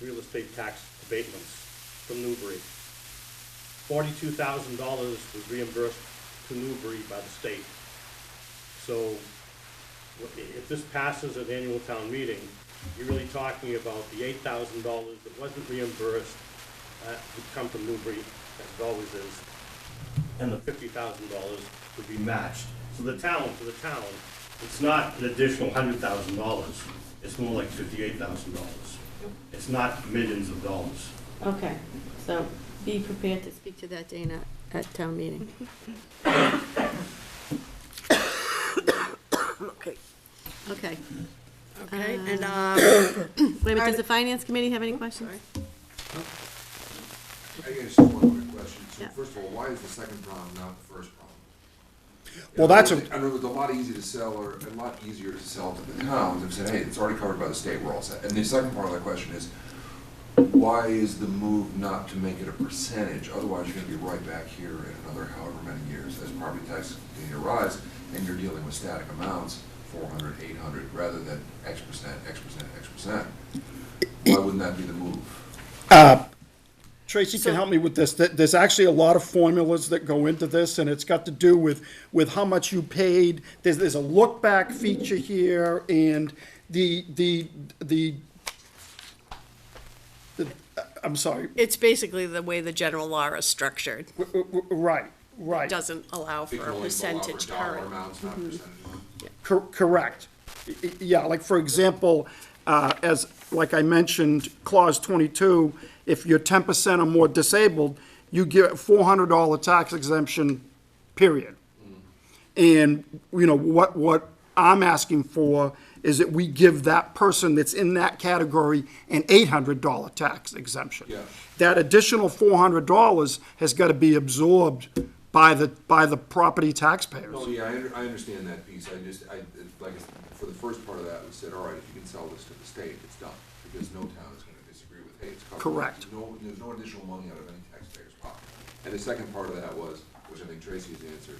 real estate tax abatements from Newbury. $42,000 was reimbursed to Newbury by the state. So if this passes at annual town meeting, you're really talking about the $8,000 that wasn't reimbursed, would come from Newbury, as it always is, and the $50,000 would be matched. So the town, for the town, it's not an additional $100,000, it's more like $58,000. It's not millions of dollars. Okay, so be prepared to speak to that, Dana, at town meeting. Okay. Okay. Okay, and, Wait a minute, does the finance committee have any questions? I guess one quick question. So Yeah. first of all, why is the second problem not the first problem? Well, that's I know it's a lot easier to sell, or a lot easier to sell to the towns and say, hey, it's already covered by the state, we're all set. And the second part of that question is, why is the move not to make it a percentage? Otherwise, you're gonna be right back here in another however many years as property taxes continue to rise, and you're dealing with static amounts, 400, 800, rather than X percent, X percent, X percent. Why wouldn't that be the move? Tracy can help me with this. There's actually a lot of formulas that go into this, and it's got to do with how much you paid. There's a look-back feature here, and I'm sorry, it's basically the way the general law is structured. right. Doesn't allow They for can a only go up percentage for dollar current. amounts, not percentage amounts. Correct. Yeah, like, for example, as, like I mentioned, clause 22, if you're 10% or more disabled, you get a $400 tax exemption, period. And, you know, what I'm asking for is that we give that person that's in that category an $800 tax exemption. Yeah. That additional $400 has got to be absorbed by the property taxpayers. No, yeah, I understand that piece. Like, for the first part of that, we said, all right, if you can sell this to the state, it's done. Because no town is gonna disagree with, hey, it's covered. Correct. There's no additional money out of any taxpayer's pocket. And the second part of that was, which I think Tracy has answered,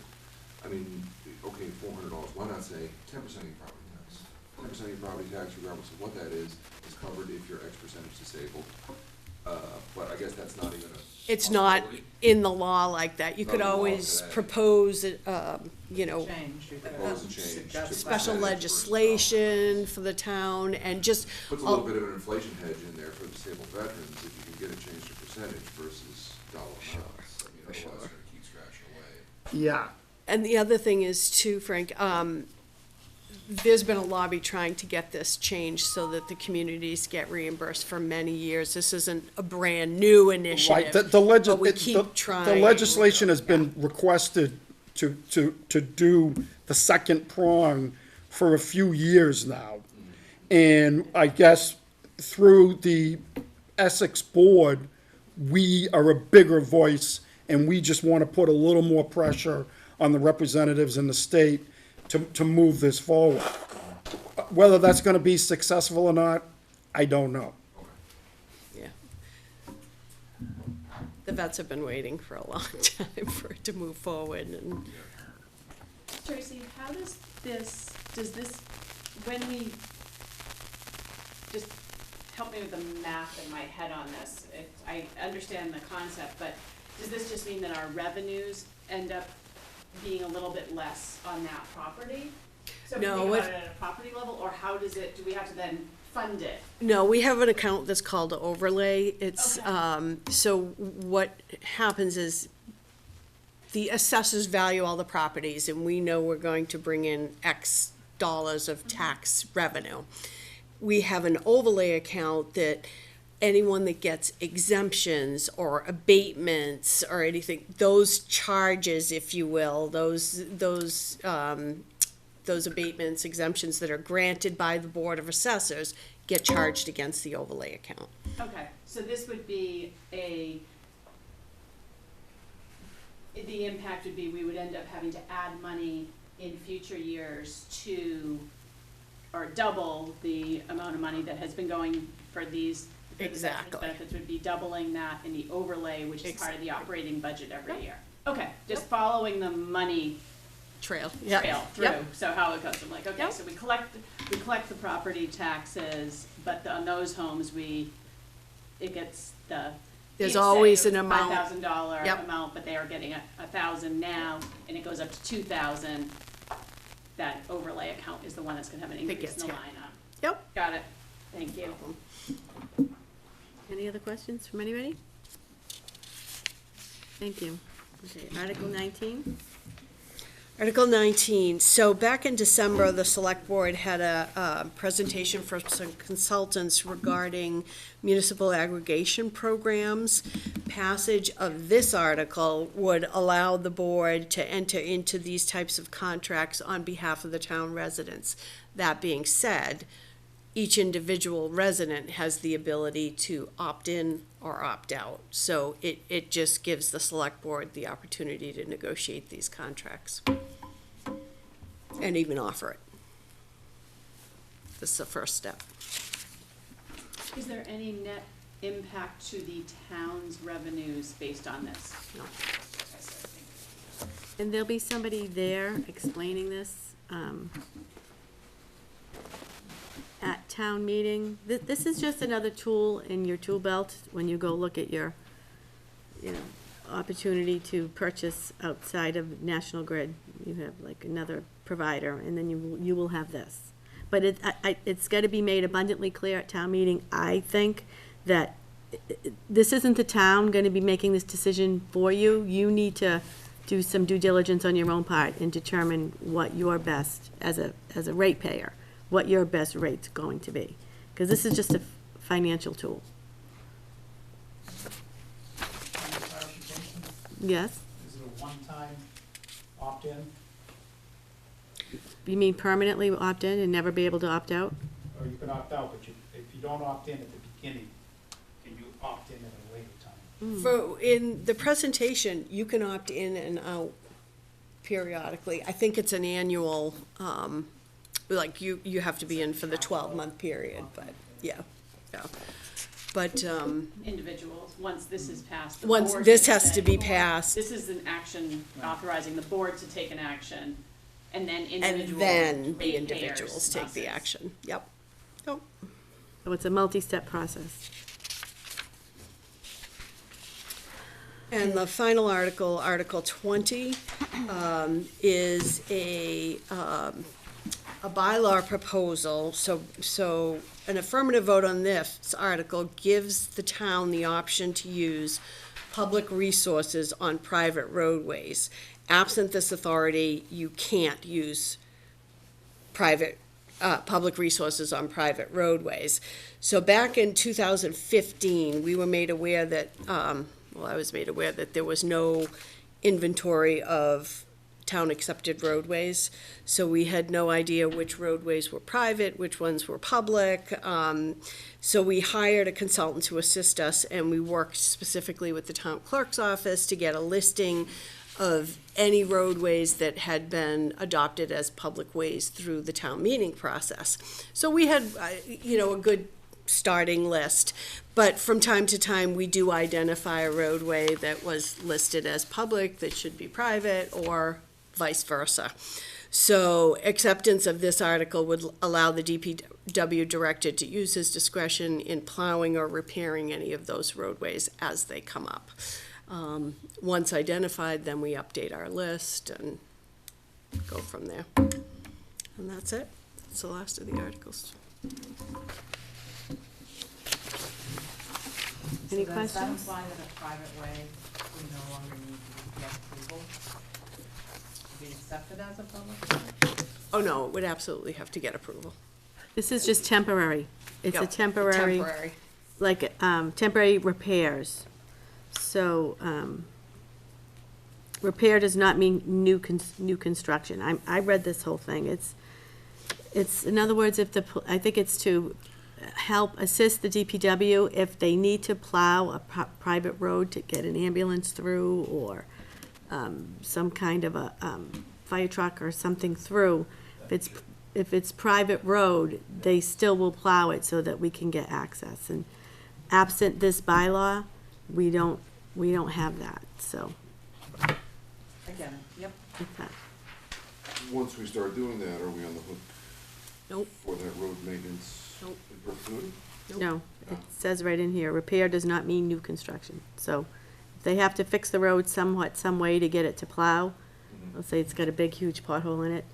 I mean, okay, $400, why not say 10% of your property tax? 10% of your property tax, regardless of what that is covered if you're X percentage disabled. But I guess that's not even a. It's not possibility. in the law like that. You could Not in the law always today. propose, you know, Propose a change to special percentage versus legislation for the town and just. dollars. Puts a little bit of an inflation hedge in there for disabled veterans if you can get a change to percentage versus dollar amounts. I mean, otherwise it's gonna keep scratching away. Yeah. And the other thing is too, Frank, there's been a lobby trying to get this changed so that the communities get reimbursed for many years. This isn't a brand-new Right, initiative, the but we keep trying. The legislation has been requested to do the second prong for a few years now. And I guess through the Essex Board, we are a bigger voice, and we just want to put a little more pressure on the representatives in the state to move this forward. Whether that's going to be successful or not, I don't know. Yeah. The vets have been waiting for a long time for it to move forward, and Tracy, how does this, when we, just help me with the math in my head on this. I understand the concept, but does this just mean that our revenues end up being a little bit less on that property? So if we No, think about it- it at a property level, or how does it, do we have to then fund it? no, we have an account that's called overlay. It's, Okay. so what happens is the assessors value all the properties, and we know we're going to bring in X dollars of tax revenue. We have an overlay account that anyone that gets exemptions or abatements or anything, those charges, if you will, those abatements, exemptions that are granted by the Board of Assessors get charged against the overlay account. Okay, so this would be a the impact would be, we would end up having to add money in future years to, or double the amount of money that has been going for these. for the veterans Exactly. Benefits would be doubling that in the overlay, which is part of the operating budget every year. Okay, just following the money Trail. trail through, Yep. so how it goes. I'm like, okay, Yep. so we collect the property taxes, but on those homes, it gets the. There's always an $5,000 amount. Yep. amount, but they are getting $1,000 now, and it goes up to 2,000. That overlay account is the one that's gonna have an increase gets in the hit. line up. Yep. Got it, thank you. Any other questions from anybody? Thank you. Okay, Article 19? Article 19, so back in December, the Select Board had a presentation from some consultants regarding municipal aggregation programs. Passage of this article would allow the board to enter into these types of contracts on behalf of the town residents. That being said, each individual resident has the ability to opt in or opt out. So it just gives the Select Board the opportunity to negotiate these contracts and even offer it. This is the first step. Is there any net impact to the town's revenues based on this? No. And there'll be somebody there explaining this, at town meeting. This is just another tool in your tool belt when you go look at your, opportunity to purchase outside of National Grid. You have like another provider, and then you will have this. But it's gotta be made abundantly clear at town meeting, I think, that this isn't the town gonna be making this decision for you. You need to do some due diligence on your own part and determine what your best, as a ratepayer, what your best rate's going to be. Because this is just a financial tool. Yes? Is it a one-time opt-in? You mean permanently opt in and never be able to opt out? Or you can opt out, but if you don't opt in at the beginning, can you opt in at a later time? For, in the presentation, you can opt in and out periodically. I think it's an annual, like you have to be in for the 12-month period, but, yeah. But, Individuals, once this is passed, the once board this can has say, to be passed, this is an action authorizing the board to take an action, and then and individual then the ratepayers individuals take the must. action. Yep. Yep. So it's a multi-step process. And the final article, Article 20, is a bylaw proposal. So an affirmative vote on this article gives the town the option to use public resources on private roadways. Absent this authority, you can't use public resources on private roadways. So back in 2015, we were made aware that, I was made aware that there was no inventory of town-accepted roadways. So we had no idea which roadways were private, which ones were public. So we hired a consultant to assist us, and we worked specifically with the town clerk's office to get a listing of any roadways that had been adopted as public ways through the town meeting process. So we had, a good starting list, but from time to time, we do identify a roadway that was listed as public that should be private, or vice versa. So acceptance of this article would allow the DPW director to use his discretion in plowing or repairing any of those roadways as they come up. Once identified, then we update our list and go from there. And that's it. That's the last of the articles. Any Does that questions? imply that a private way, we no longer need to get approval to be accepted as a public way? Oh, no, it would absolutely have to get approval. This is just temporary. It's a Yep, temporary, like, temporary repairs. So, repair does not mean new construction. I read this whole thing. It's, in other words, I think it's to help assist the DPW if they need to plow a private road to get an ambulance through, or, some kind of a, fire truck or something through, if it's private road, they still will plow it so that we can get access. And absent this bylaw, we don't have that, so. Again, yep. okay. Once we start doing that, are we on the hook Nope. for that road maintenance Nope. in perpetuity? No, it says right in here, repair does not mean new construction. So if they have to fix the road somewhat, some way to get it to plow, let's say it's got a big, huge pothole in it,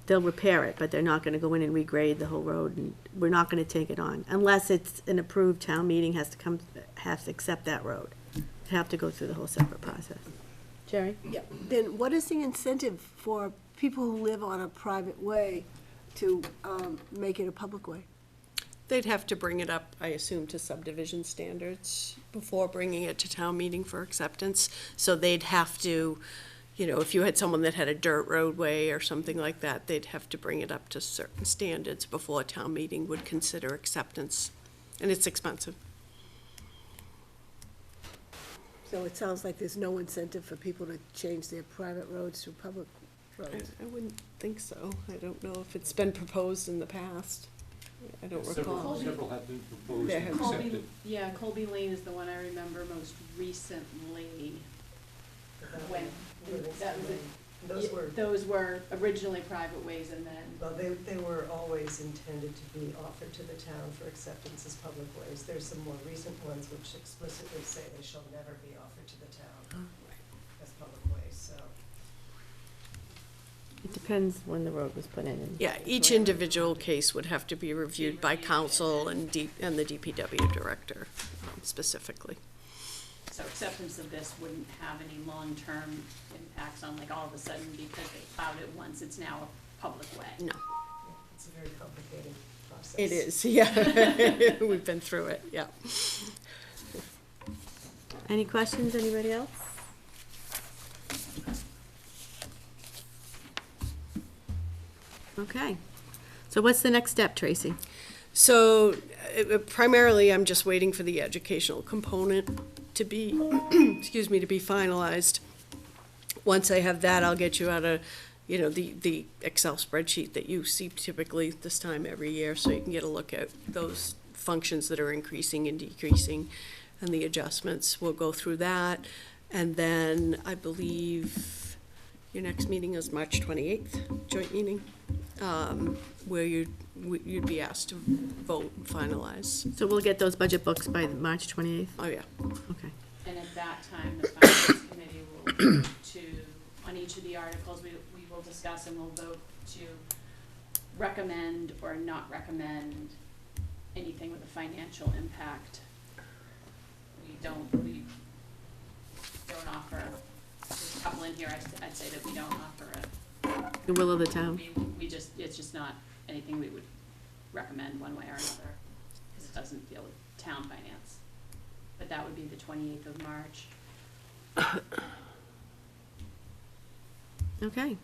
they'll repair it, but they're not gonna go in and regrade the whole road, and we're not gonna take it on, unless it's an approved town meeting has to accept that road. They have to go through the whole separate process. Jerry? Yeah, then what is the incentive for people who live on a private way to make it a public way? They'd have to bring it up, I assume, to subdivision standards before bringing it to town meeting for acceptance. So they'd have to, you know, if you had someone that had a dirt roadway or something like that, they'd have to bring it up to certain standards before a town meeting would consider acceptance. And it's expensive. So it sounds like there's no incentive for people to change their private roads to public roads. I wouldn't think so. I don't know if it's been proposed in the past. I don't recall. Several have been proposed There and have- accepted. Yeah, Colby Lane is the one I remember most recently, when, that was, those were originally private ways and then, Well, they were always intended to be offered to the town for acceptance as public ways. There's some more recent ones which explicitly say they shall never be offered to the town as public ways, so. It depends when the road was put in. and- Yeah, each individual case would have to be reviewed by council and and the DPW director specifically. so acceptance of this wouldn't have any long-term impacts on, like, all of a sudden, because they plowed it once, it's now a public way. No, It's a very complicated process. it is, yeah. We've been through it, yeah. Any questions, anybody else? Okay. So what's the next step, Tracy? So primarily, I'm just waiting for the educational component to be, excuse me, to be finalized. Once I have that, I'll get you out the Excel spreadsheet that you see typically this time every year, so you can get a look at those functions that are increasing and decreasing and the adjustments. We'll go through that. And then I believe your next meeting is March 28th, joint meeting, where you'd be asked to vote and finalize. So we'll get those budget books by March 28th? Oh, yeah. Okay. And at that time, the finance committee will vote to, on each of the articles, we will discuss and we'll vote to recommend or not recommend anything with a financial impact. We don't offer, there's a couple in here, I'd say that we don't offer it. The will of the town. It's just not anything we would recommend one way or another, because it doesn't deal with town finance. But that would be the 28th of March. Okay.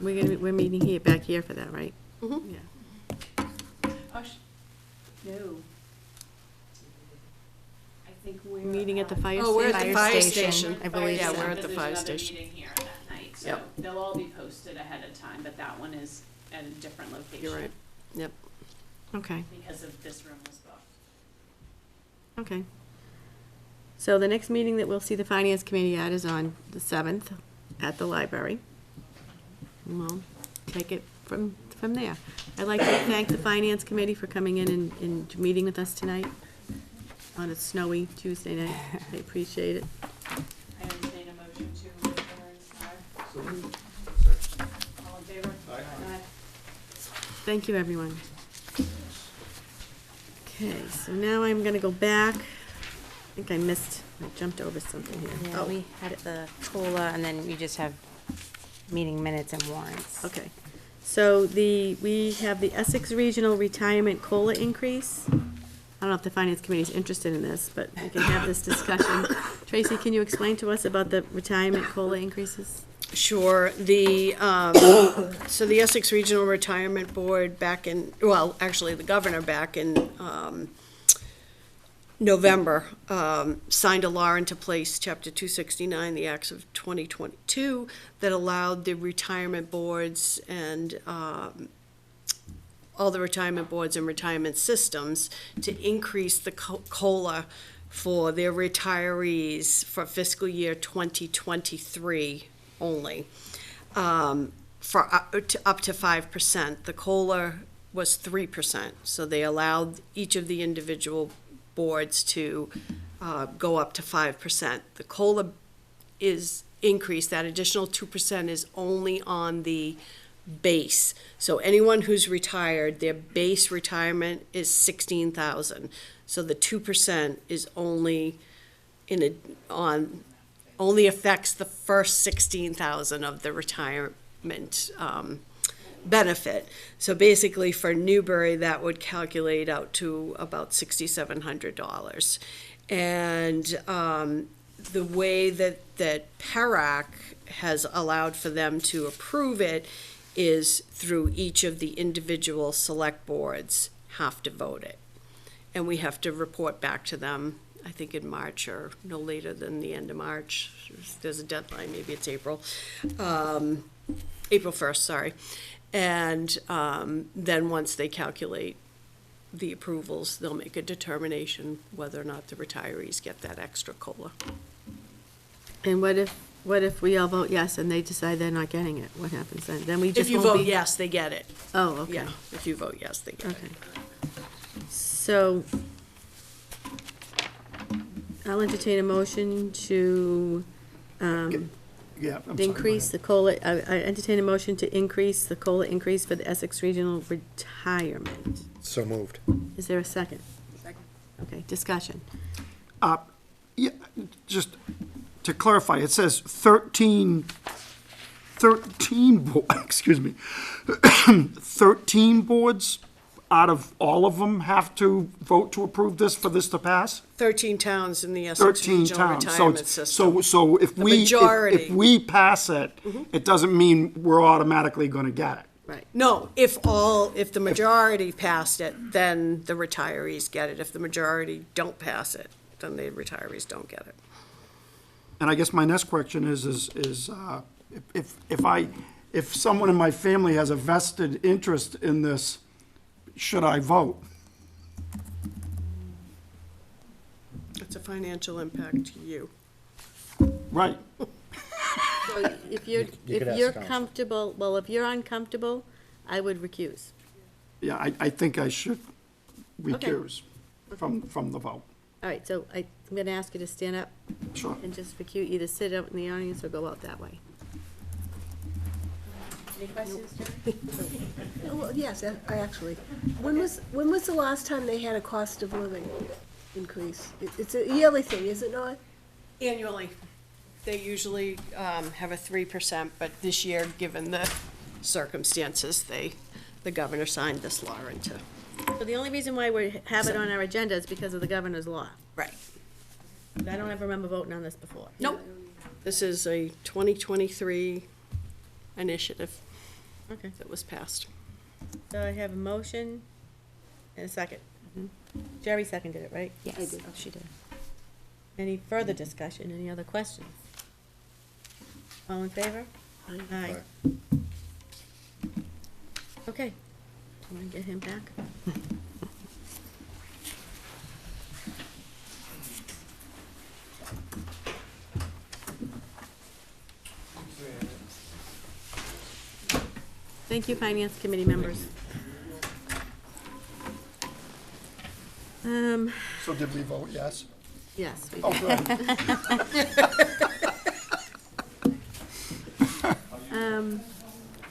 We're meeting here, back here for that, right? Mm-hmm. Yeah. No. I think we're. Meeting at the fire Oh, we're at station? the fire station. I believe Yeah, so. we're at the fire There's station. another meeting here that night, so Yep. they'll all be posted ahead of time, but that one is at a different location. You're right. Yep. Okay, Because of this room was booked. okay. So the next meeting that we'll see the finance committee at is on the 7th at the library. And we'll take it from there. I'd like to thank the finance committee for coming in and meeting with us tonight on a snowy Tuesday night. I appreciate it. I entertain a motion to adjourn. All in favor? Aye. Thank you, everyone. Okay, so now I'm gonna go back. I think I jumped over something here. Yeah, Oh, we had the COLA, and then you just have meeting minutes and warrants. okay. So we have the Essex Regional Retirement COLA increase. I don't know if the Finance Committee is interested in this, but we can have this discussion. Tracy, can you explain to us about the retirement COLA increases? Sure. So the Essex Regional Retirement Board the governor back in November, signed a law into place, Chapter 269, the Acts of 2022, that allowed the retirement boards and all the retirement boards and retirement systems to increase the COLA for their retirees for fiscal year 2023 only, for up to 5%. The COLA was 3%, so they allowed each of the individual boards to go up to 5%. The COLA is increased, that additional 2% is only on the base. So anyone who's retired, their base retirement is $16,000. So the 2% is only only affects the first $16,000 of the retirement benefit. So basically for Newbury, that would calculate out to about $6,700. And the way that PERAC has allowed for them to approve it is through each of the individual select boards have to vote it. And we have to report back to them, I think in March or no later than the end of March. There's a deadline, maybe it's April. April 1st, sorry. And then once they calculate the approvals, they'll make a determination whether or not the retirees get that extra COLA. And what if we all vote yes and they decide they're not getting it? What happens then? Then we just If you won't vote be- yes, they get it. Oh, okay. Yeah, if you vote yes, they get it. Okay. So I'll entertain a motion to Yeah, I'm sorry, increase the COLA, I entertain a motion to increase the COLA increase for the Essex Regional Retirement. So moved. Is there a second? Second. Okay, discussion. Yeah, just to clarify, it says 13 excuse me, 13 boards out of all of them have to vote to approve this for this to pass? 13 towns in the Essex 13 Regional towns. Retirement System. So if The we, majority. if we pass it, it doesn't mean we're automatically gonna get it. Right. No, if the majority passed it, then the retirees get it. If the majority don't pass it, then the retirees don't get it. And I guess my next question is if someone in my family has a vested interest in this, should I vote? It's a financial impact to you. Right. So if you're, You could if ask you're counsel. comfortable, well, if you're uncomfortable, I would recuse. Yeah, I think I should recuse from the vote. All right, so I'm gonna ask you to stand up Sure. and just recuse, either sit out in the audience or go out that way. Any questions, Jerry? Oh, well, yes, I actually, when was the last time they had a cost of living increase? It's a yearly thing, is it not? Annually. They usually have a 3%, but this year, given the circumstances, the governor signed this law into. So the only reason why we have it on our agenda is because of the governor's law. Right. I don't ever remember voting on this before. Nope. This is a 2023 initiative Okay, that was passed. so I have a motion and a second. Jerry seconded it, right? Yes. I did. Oh, she did. Any further discussion, any other questions? All in favor? Aye. Okay. Do you want to get him back? Thank you, Finance Committee members. So did we vote yes? Yes, we Oh, did. good.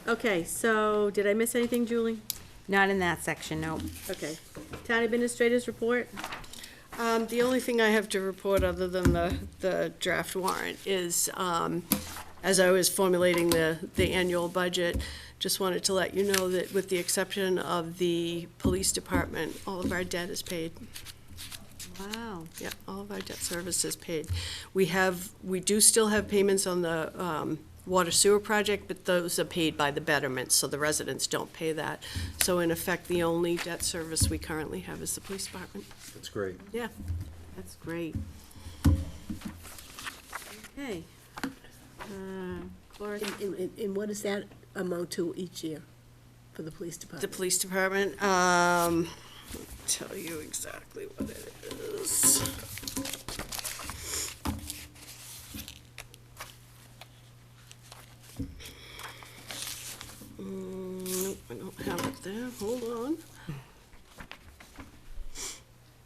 Okay, so did I miss anything, Julie? Not in that section, no. Okay. Town Administrator's Report? The only thing I have to report, other than the draft warrant, is, as I was formulating the annual budget, just wanted to let you know that with the exception of the police department, all of our debt is paid. Wow. Yeah, all of our debt service is paid. We do still have payments on the water sewer project, but those are paid by the betterment, so the residents don't pay that. So in effect, the only debt service we currently have is the police department. That's great. Yeah. That's great. Okay. Cora, And what does that amount to each year for the police The department? police department, tell you exactly what it is. Nope, I don't have it there, hold on.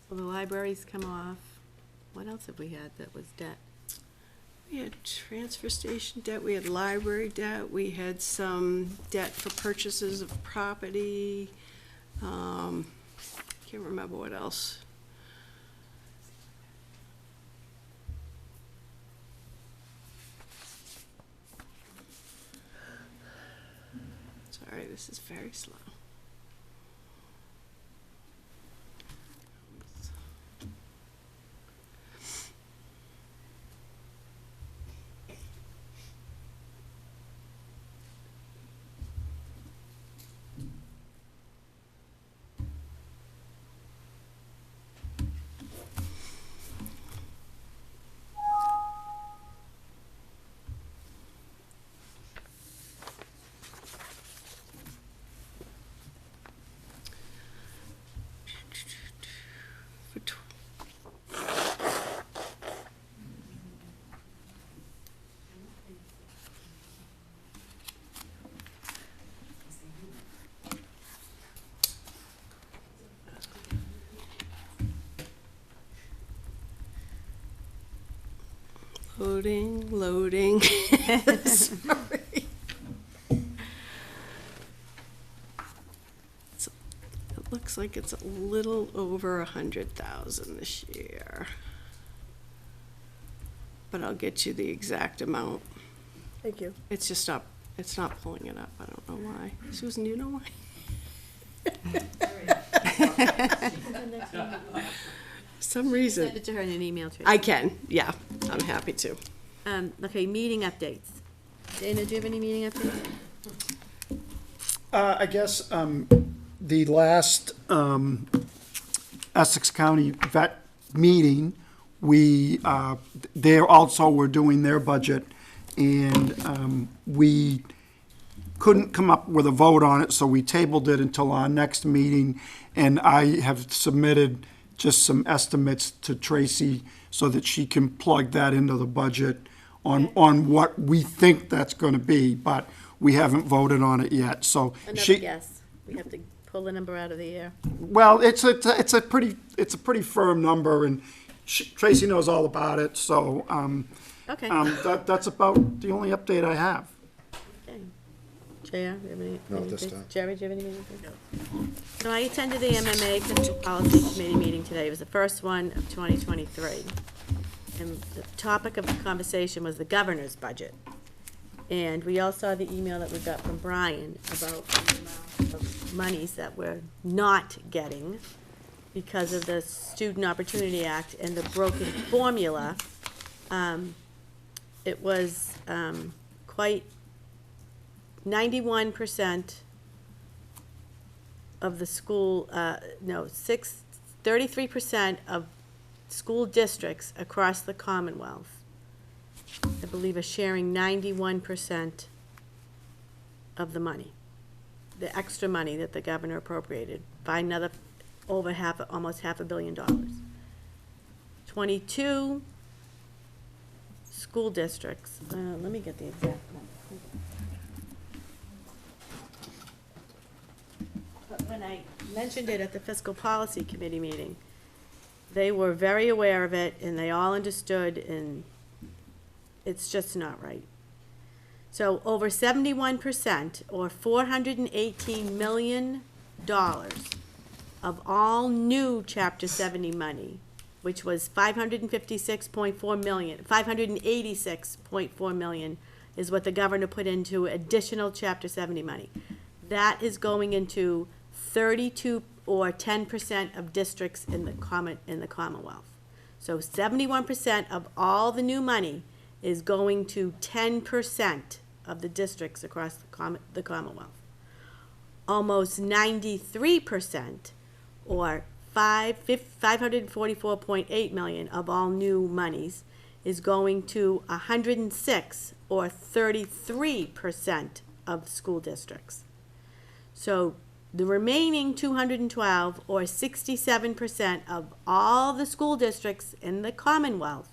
so the libraries come off. What else have we had that was debt? We had transfer station debt, we had library debt, we had some debt for purchases of property. Can't remember what else. Sorry, this is very slow. For Loading. Sorry. It looks like it's a little over 100,000 this year. But I'll get you the exact amount. Thank you. It's just not, it's not pulling it up. I don't know why. Susan, do you know why? Some reason. Send it to her in an email, too. I can, yeah, I'm happy to. Okay, meeting updates. Dana, do you have any meeting updates? I guess, the last, Essex County vet meeting, we, they also were doing their budget, and, we couldn't come up with a vote on it, so we tabled it until our next meeting, and I have submitted just some estimates to Tracy so that she can plug that into the budget on what we think that's gonna be, but we haven't voted on it yet, so Another she. guess. We have to pull the number out of the air. Well, it's a pretty firm number, and Tracy knows all about it, so, Okay. that's about the only update I have. Okay. JR, do you have any? No, this anything? time. Jerry, do you have anything? No. So I attended the MMA Fiscal Policy Committee meeting today. It was the first one of 2023. And the topic of the conversation was the governor's budget. And we all saw the email that we got from Brian about the amount of monies that we're not getting because of the Student Opportunity Act and the broken formula. It was quite 91% of the school, 33% of school districts across the Commonwealth, I believe, are sharing 91% of the money, the extra money that the governor appropriated by another over almost $500 million. 22 school districts, let me get the exact number. But when I mentioned it at the Fiscal Policy Committee meeting, they were very aware of it, and they all understood, and it's just not right. So over 71%, or $418 million of all new Chapter 70 money, which was $586.4 million, is what the governor put into additional Chapter 70 money. That is going into 32 or 10% of districts in the Commonwealth. So 71% of all the new money is going to 10% of the districts across the Commonwealth. Almost 93%, or $544.8 million of all new monies is going to 106, or 33% of school districts. So the remaining 212, or 67% of all the school districts in the Commonwealth,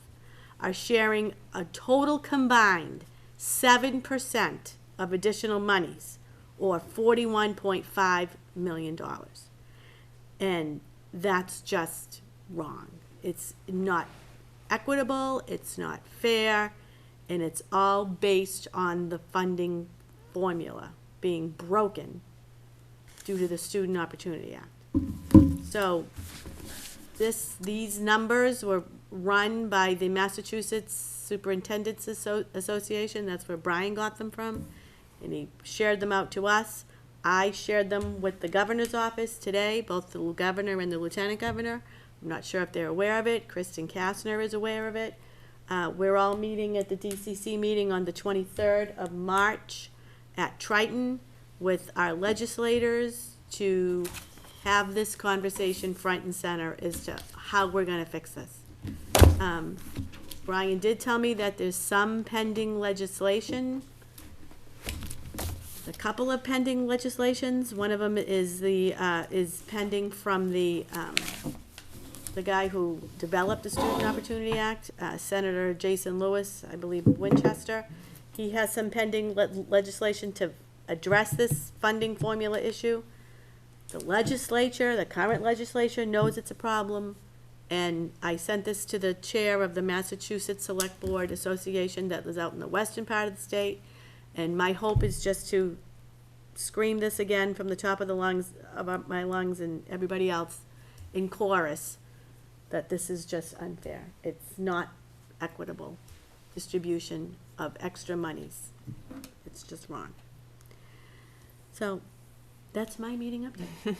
are sharing a total combined 7% of additional monies, or $41.5 million. And that's just wrong. It's not equitable, it's not fair, and it's all based on the funding formula being broken due to the Student Opportunity Act. So these numbers were run by the Massachusetts Superintendents Association. That's where Brian got them from, and he shared them out to us. I shared them with the governor's office today, both the governor and the lieutenant governor. I'm not sure if they're aware of it. Kristen Kastner is aware of it. We're all meeting at the DCC meeting on the 23rd of March at Triton with our legislators to have this conversation front and center as to how we're gonna fix this. Brian did tell me that there's some pending legislation, a couple of pending legislations. One of them is is pending from the guy who developed the Student Opportunity Act, Senator Jason Lewis, I believe, of Winchester. He has some pending legislation to address this funding formula issue. The legislature, the current legislature, knows it's a problem, and I sent this to the chair of the Massachusetts Select Board Association that was out in the western part of the state, and my hope is just to scream this again from the top of the lungs, of my lungs and everybody else in chorus, that this is just unfair. It's not equitable distribution of extra monies. It's just wrong. So, that's my meeting update.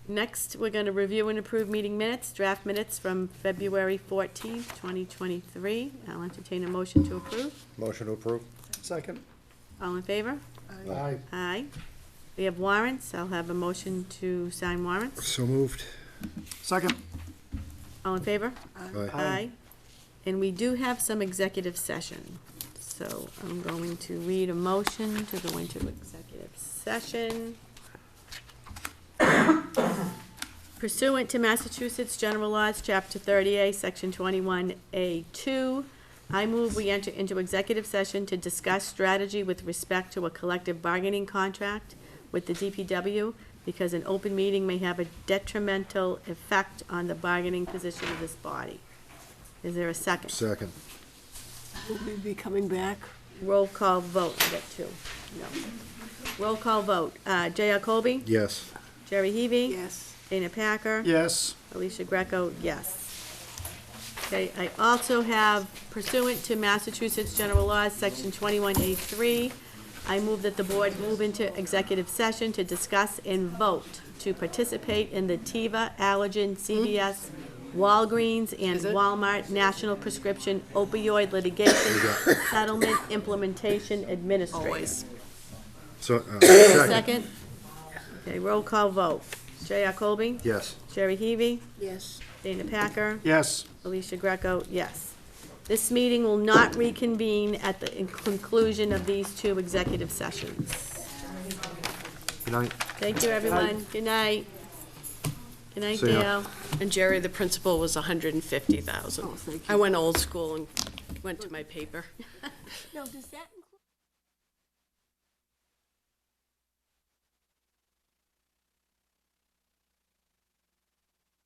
Next, we're gonna review and approve meeting minutes, draft minutes from February 14th, 2023. I'll entertain a motion to approve. Motion to approve. Second. All in favor? Aye. Aye. We have warrants. I'll have a motion to sign warrants. So moved. Second. All in favor? Aye. Aye. And we do have some executive session. So I'm going to read a motion to go into executive session. Pursuant to Massachusetts General Laws, Chapter 30A, Section 21A2, I move we enter into executive session to discuss strategy with respect to a collective bargaining contract with the DPW, because an open meeting may have a detrimental effect on the bargaining position of this body. Is there a second? Second. Will we be coming back? Roll call vote, I got two. No. Roll call vote. J.R. Colby? Yes. Jerry Heavy? Yes. Dana Packer? Yes. Alicia Greco, yes. Okay, I also have pursuant to Massachusetts General Laws, Section 21A3, I move that the board move into executive session to discuss and vote to participate in the Teva, Allergen, CVS, Walgreens, and Walmart National Prescription Opioid Litigation Settlement Implementation Administrator. Always. So, Second? Okay, roll call vote. J.R. Colby? Yes. Jerry Heavy? Yes. Dana Packer? Yes. Alicia Greco, yes. This meeting will not reconvene at the conclusion of these two executive sessions. Good night. Thank you, everyone. Good night. Good night, See ya. Dale. And Jerry, the principal was 150,000. Oh, thank you. I went old school and went to my paper. Now, does that include